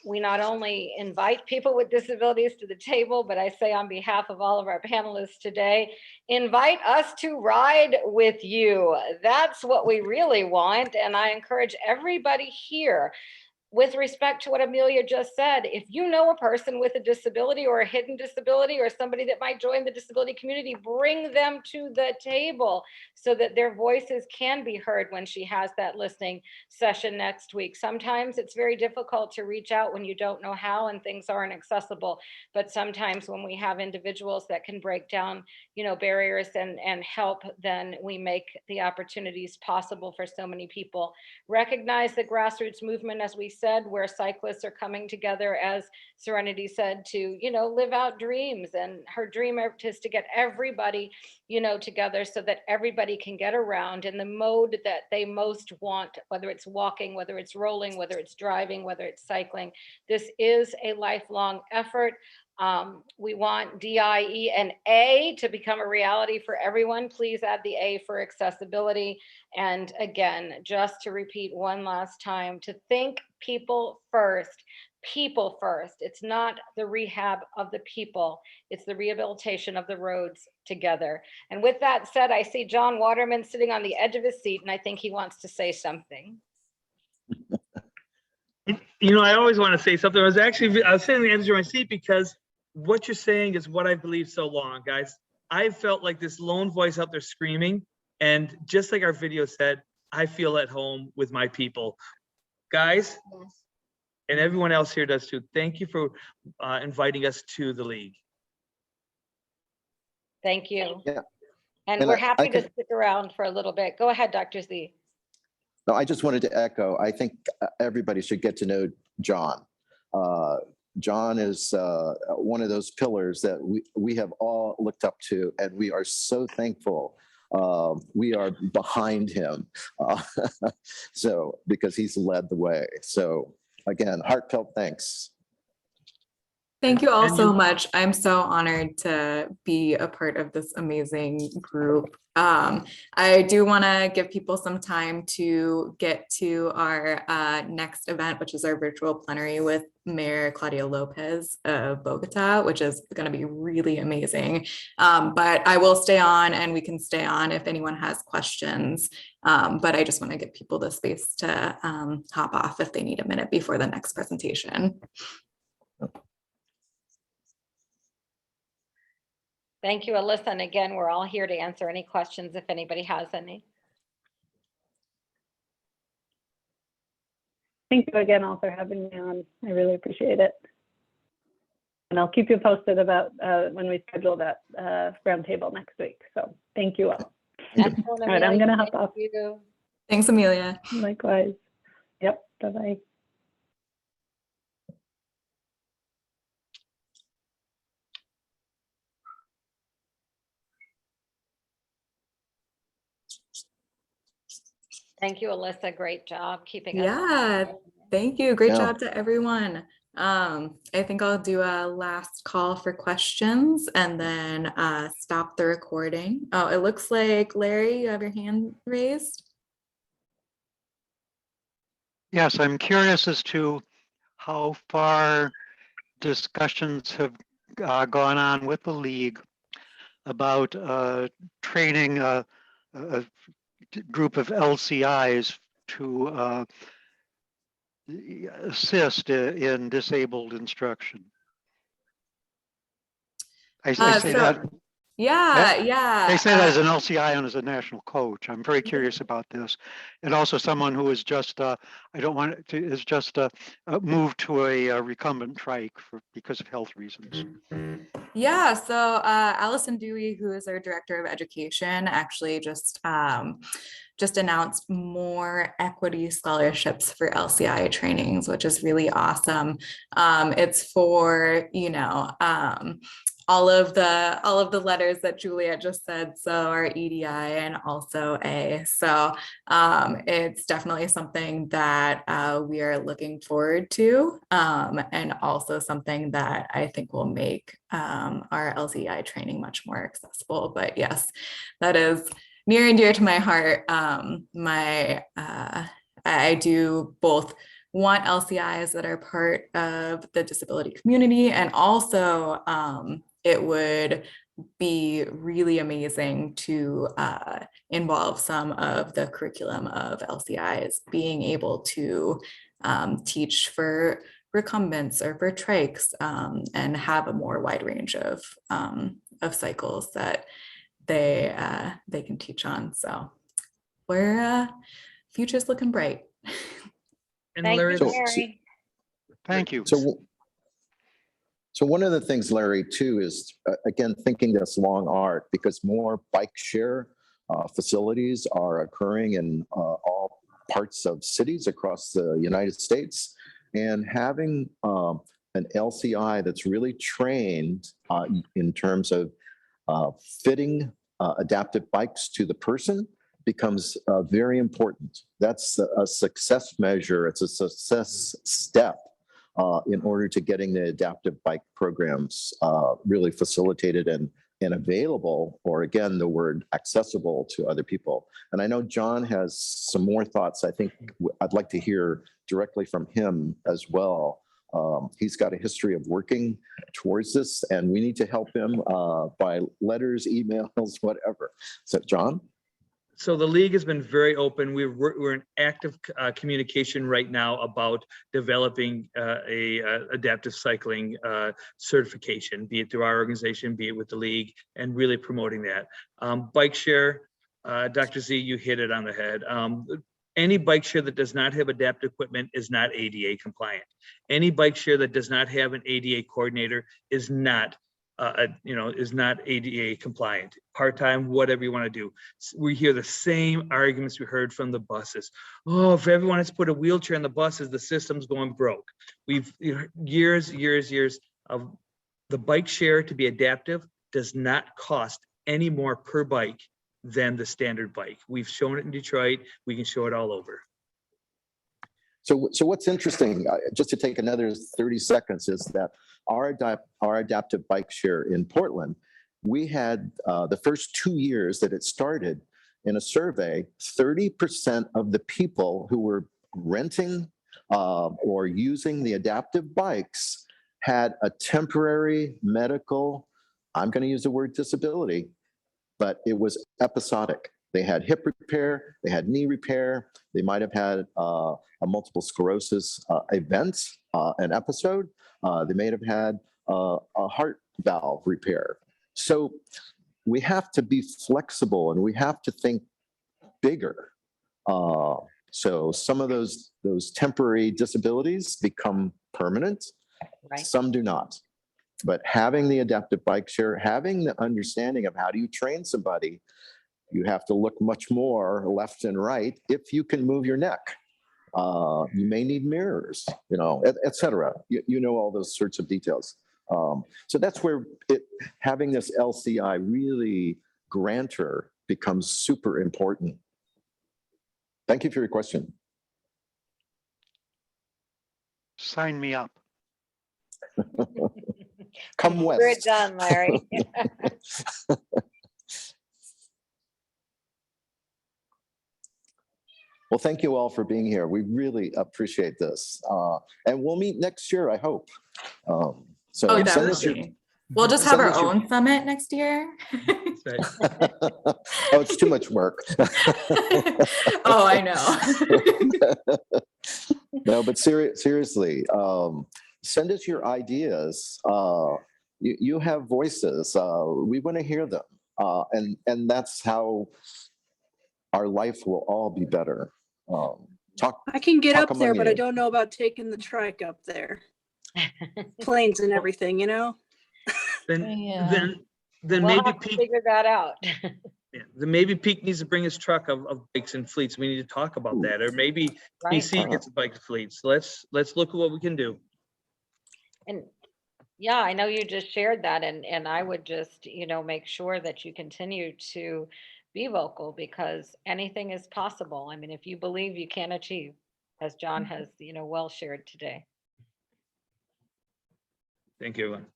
We not only invite people with disabilities to the table, but I say on behalf of all of our panelists today, invite us to ride with you. That's what we really want. And I encourage everybody here, with respect to what Amelia just said, if you know a person with a disability or a hidden disability or somebody that might join the disability community, bring them to the table so that their voices can be heard when she has that listening session next week. Sometimes it's very difficult to reach out when you don't know how and things aren't accessible. But sometimes when we have individuals that can break down, barriers and help, then we make the opportunities possible for so many people. Recognize the grassroots movement, as we said, where cyclists are coming together, as Serenity said, to live out dreams. And her dream is to get everybody together so that everybody can get around in the mode that they most want, whether it's walking, whether it's rolling, whether it's driving, whether it's cycling. This is a lifelong effort. We want DIE and A to become a reality for everyone. Please add the A for accessibility. And again, just to repeat one last time, to think people first. People first. It's not the rehab of the people, it's the rehabilitation of the roads together. And with that said, I see John Waterman sitting on the edge of his seat, and I think he wants to say something. I always want to say something. I was sitting on the edge of my seat because what you're saying is what I believe so long, guys. I felt like this lone voice out there screaming, and just like our video said, I feel at home with my people. Guys, and everyone else here does too. Thank you for inviting us to the league. Thank you. Yeah. And we're happy to stick around for a little bit. Go ahead, Dr. Z. No, I just wanted to echo, I think everybody should get to know John. John is one of those pillars that we have all looked up to, and we are so thankful. We are behind him, so because he's led the way. So again, heartfelt thanks. Thank you all so much. I'm so honored to be a part of this amazing group. I do want to give people some time to get to our next event, which is our virtual plenary with Mayor Claudia Lopez of Bogota, which is going to be really amazing. But I will stay on, and we can stay on if anyone has questions. But I just want to give people the space to hop off if they need a minute before the next presentation. Thank you, Alyssa. And again, we're all here to answer any questions if anybody has any. Thank you again all for having me on. I really appreciate it. And I'll keep you posted about when we schedule that roundtable next week. So thank you all. Excellent, all right, I'm going to hop off. You. Thanks, Amelia. Likewise. Yep. Bye-bye. Thank you, Alyssa. Great job keeping us. Yeah, thank you. Great job to everyone. I think I'll do a last call for questions and then stop the recording. Oh, it looks like Larry, you have your hand raised. Yes, I'm curious as to how far discussions have gone on with the league about training a group of LCIs to assist in disabled instruction. I say that. Yeah. They say that as an LCI and as a national coach. I'm very curious about this, and also someone who is just is just moved to a recumbent trike because of health reasons. Yeah, so Allison Dewey, who is our director of education, actually just announced more equity scholarships for LCI trainings, which is really awesome. It's for, all of the letters that Juliette just said. So our EDI and also A. So it's definitely something that we are looking forward to, and also something that I think will make our LCI training much more accessible. But yes, that is near and dear to my heart. I do both want LCIs that are part of the disability community, and also it would be really amazing to involve some of the curriculum of LCIs, being able to teach for recumbents or for trachs, and have a more wide range of cycles that they can teach on. So we're future's looking bright. And Thank Larry, you, Mary. Thank you. So one of the things, Larry, too, is again, thinking this long arc, because more bike share facilities are occurring in all parts of cities across the United States, and having an LCI that's really trained in terms of fitting adaptive bikes to the person becomes very important. That's a success measure. It's a success step in order to getting the adaptive bike programs really facilitated and available, or again, the word accessible to other people. And I know John has some more thoughts. I think I'd like to hear directly from him as well. He's got a history of working towards this, and we need to help him by letters, emails, whatever. So, John? So the league has been very open. We're in active communication right now about developing a adaptive cycling certification, be it through our organization, be it with the league, and really promoting that. Bike share, Dr. Z, you hit it on the head. Any bike share that does not have adaptive equipment is not ADA compliant. Any bike share that does not have an ADA coordinator is not is not ADA compliant, part-time, whatever you want to do. We hear the same arguments we heard from the buses. Oh, if everyone has to put a wheelchair in the buses, the system's going broke. We've years of the bike share to be adaptive does not cost any more per bike than the standard bike. We've shown it in Detroit. We can show it all over. So what's interesting, just to take another 30 seconds, is that our adaptive bike share in Portland, we had the first 2 years that it started, in a survey, 30% of the people who were renting or using the adaptive bikes had a temporary medical, I'm going to use the word disability, but it was episodic. They had hip repair, they had knee repair, they might have had a multiple sclerosis event, an episode, they may have had a heart valve repair. So we have to be flexible and we have to think bigger. So some of those temporary disabilities become permanent, right. Some do not. But having the adaptive bike share, having the understanding of how do you train somebody, you have to look much more left and right if you can move your neck. You may need mirrors, et cetera. You know all those sorts of details. So that's where having this LCI really grantor becomes super important. Thank you for your question. Sign me up. Come west. We're done, Larry. Well, thank you all for being here. We really appreciate this. And we'll meet next year, I hope. So definitely. We'll just have our own summit next year. Oh, it's too much work. Oh, I know. No, but seriously, send us your ideas. You have voices. We want to hear them. And that's how our life will all be better. I can get up there, but I don't know about taking the trike up there. Planes and everything, Then we'll maybe have to figure that out. Yeah, then maybe PEAC needs to bring his truck of bikes and fleets. We need to talk about that, or maybe Right. PC gets a bike fleet. So let's look at what we can do. And Yeah, I know you just shared that, and I would just, make sure that you continue to be vocal, because anything is possible. I mean, if you believe, you can achieve, as John has, well shared today. Thank you, everyone.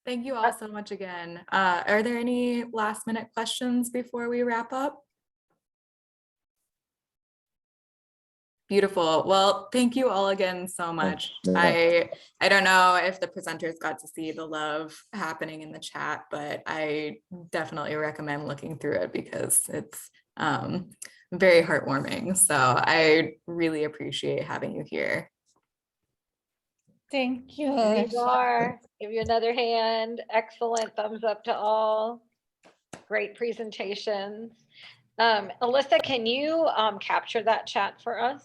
Thank you all so much again. Are there any last minute questions before we wrap up? Beautiful. Well, thank you all again so much. Yeah. I don't know if the presenters got to see the love happening in the chat, but I definitely recommend looking through it because it's very heartwarming. So I really appreciate having you here. Thank you. There you are. Give you another hand. Excellent. Thumbs up to all. Great presentations. Alyssa, can you capture that chat for us?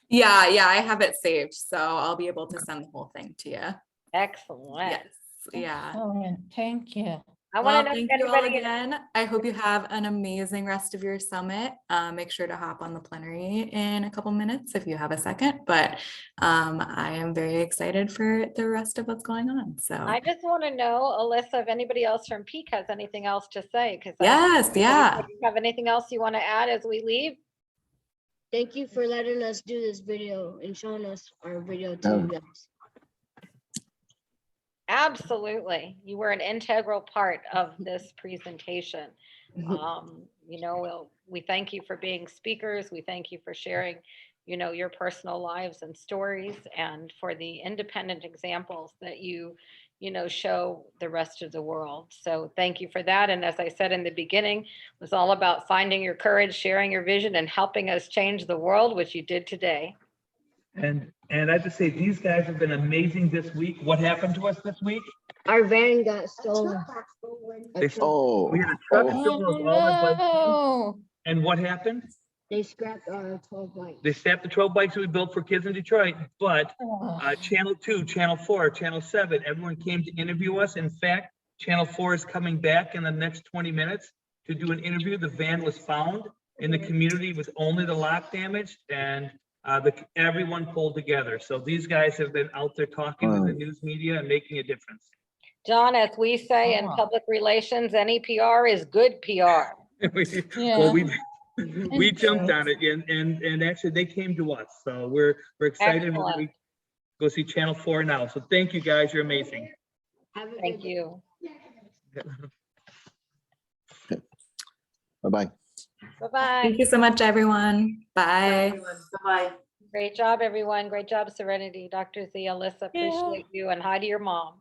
Yeah, I have it saved, so I'll be able to send the whole thing to you. Excellent. Yes, yeah. Excellent. Thank you. I Well, want to know if thank you all anybody. again. I hope you have an amazing rest of your summit. Make sure to hop on the plenary in a couple minutes if you have a second, but I am very excited for the rest of what's going on. So I just want to know, Alyssa, if anybody else from PEAC has anything else to say, because yes, yeah. Do you have anything else you want to add as we leave? Thank you for letting us do this video and showing us our video too, guys. Absolutely. You were an integral part of this presentation. We thank you for being speakers. We thank you for sharing, your personal lives and stories, and for the independent examples that you show the rest of the world. So thank you for that. And as I said in the beginning, it was all about finding your courage, sharing your vision, and helping us change the world, which you did today. And I have to say, these guys have been amazing this week. What happened to us this week? Our van got stolen. We had a truck full of all the bikes. And what happened? They scrapped our 12 bikes. They scrapped the 12 bikes that we built for kids in Detroit, but Channel 2, Channel 4, Channel 7, everyone came to interview us. In fact, Channel 4 is coming back in the next 20 minutes to do an interview. The van was found in the community with only the lock damaged, and everyone pulled together. So these guys have been out there talking to the news media and making a difference. John, as we say in public relations, any PR is good PR. Well, we jumped on it, and actually they came to us. So we're excited. We're going to go see Channel 4 now. So thank you guys. You're amazing. Thank you. Bye-bye. Bye-bye. Thank you so much, everyone. Bye. Bye. Great job, everyone. Great job, Serenity. Dr. Z, Alyssa, appreciate you. And hi to your mom.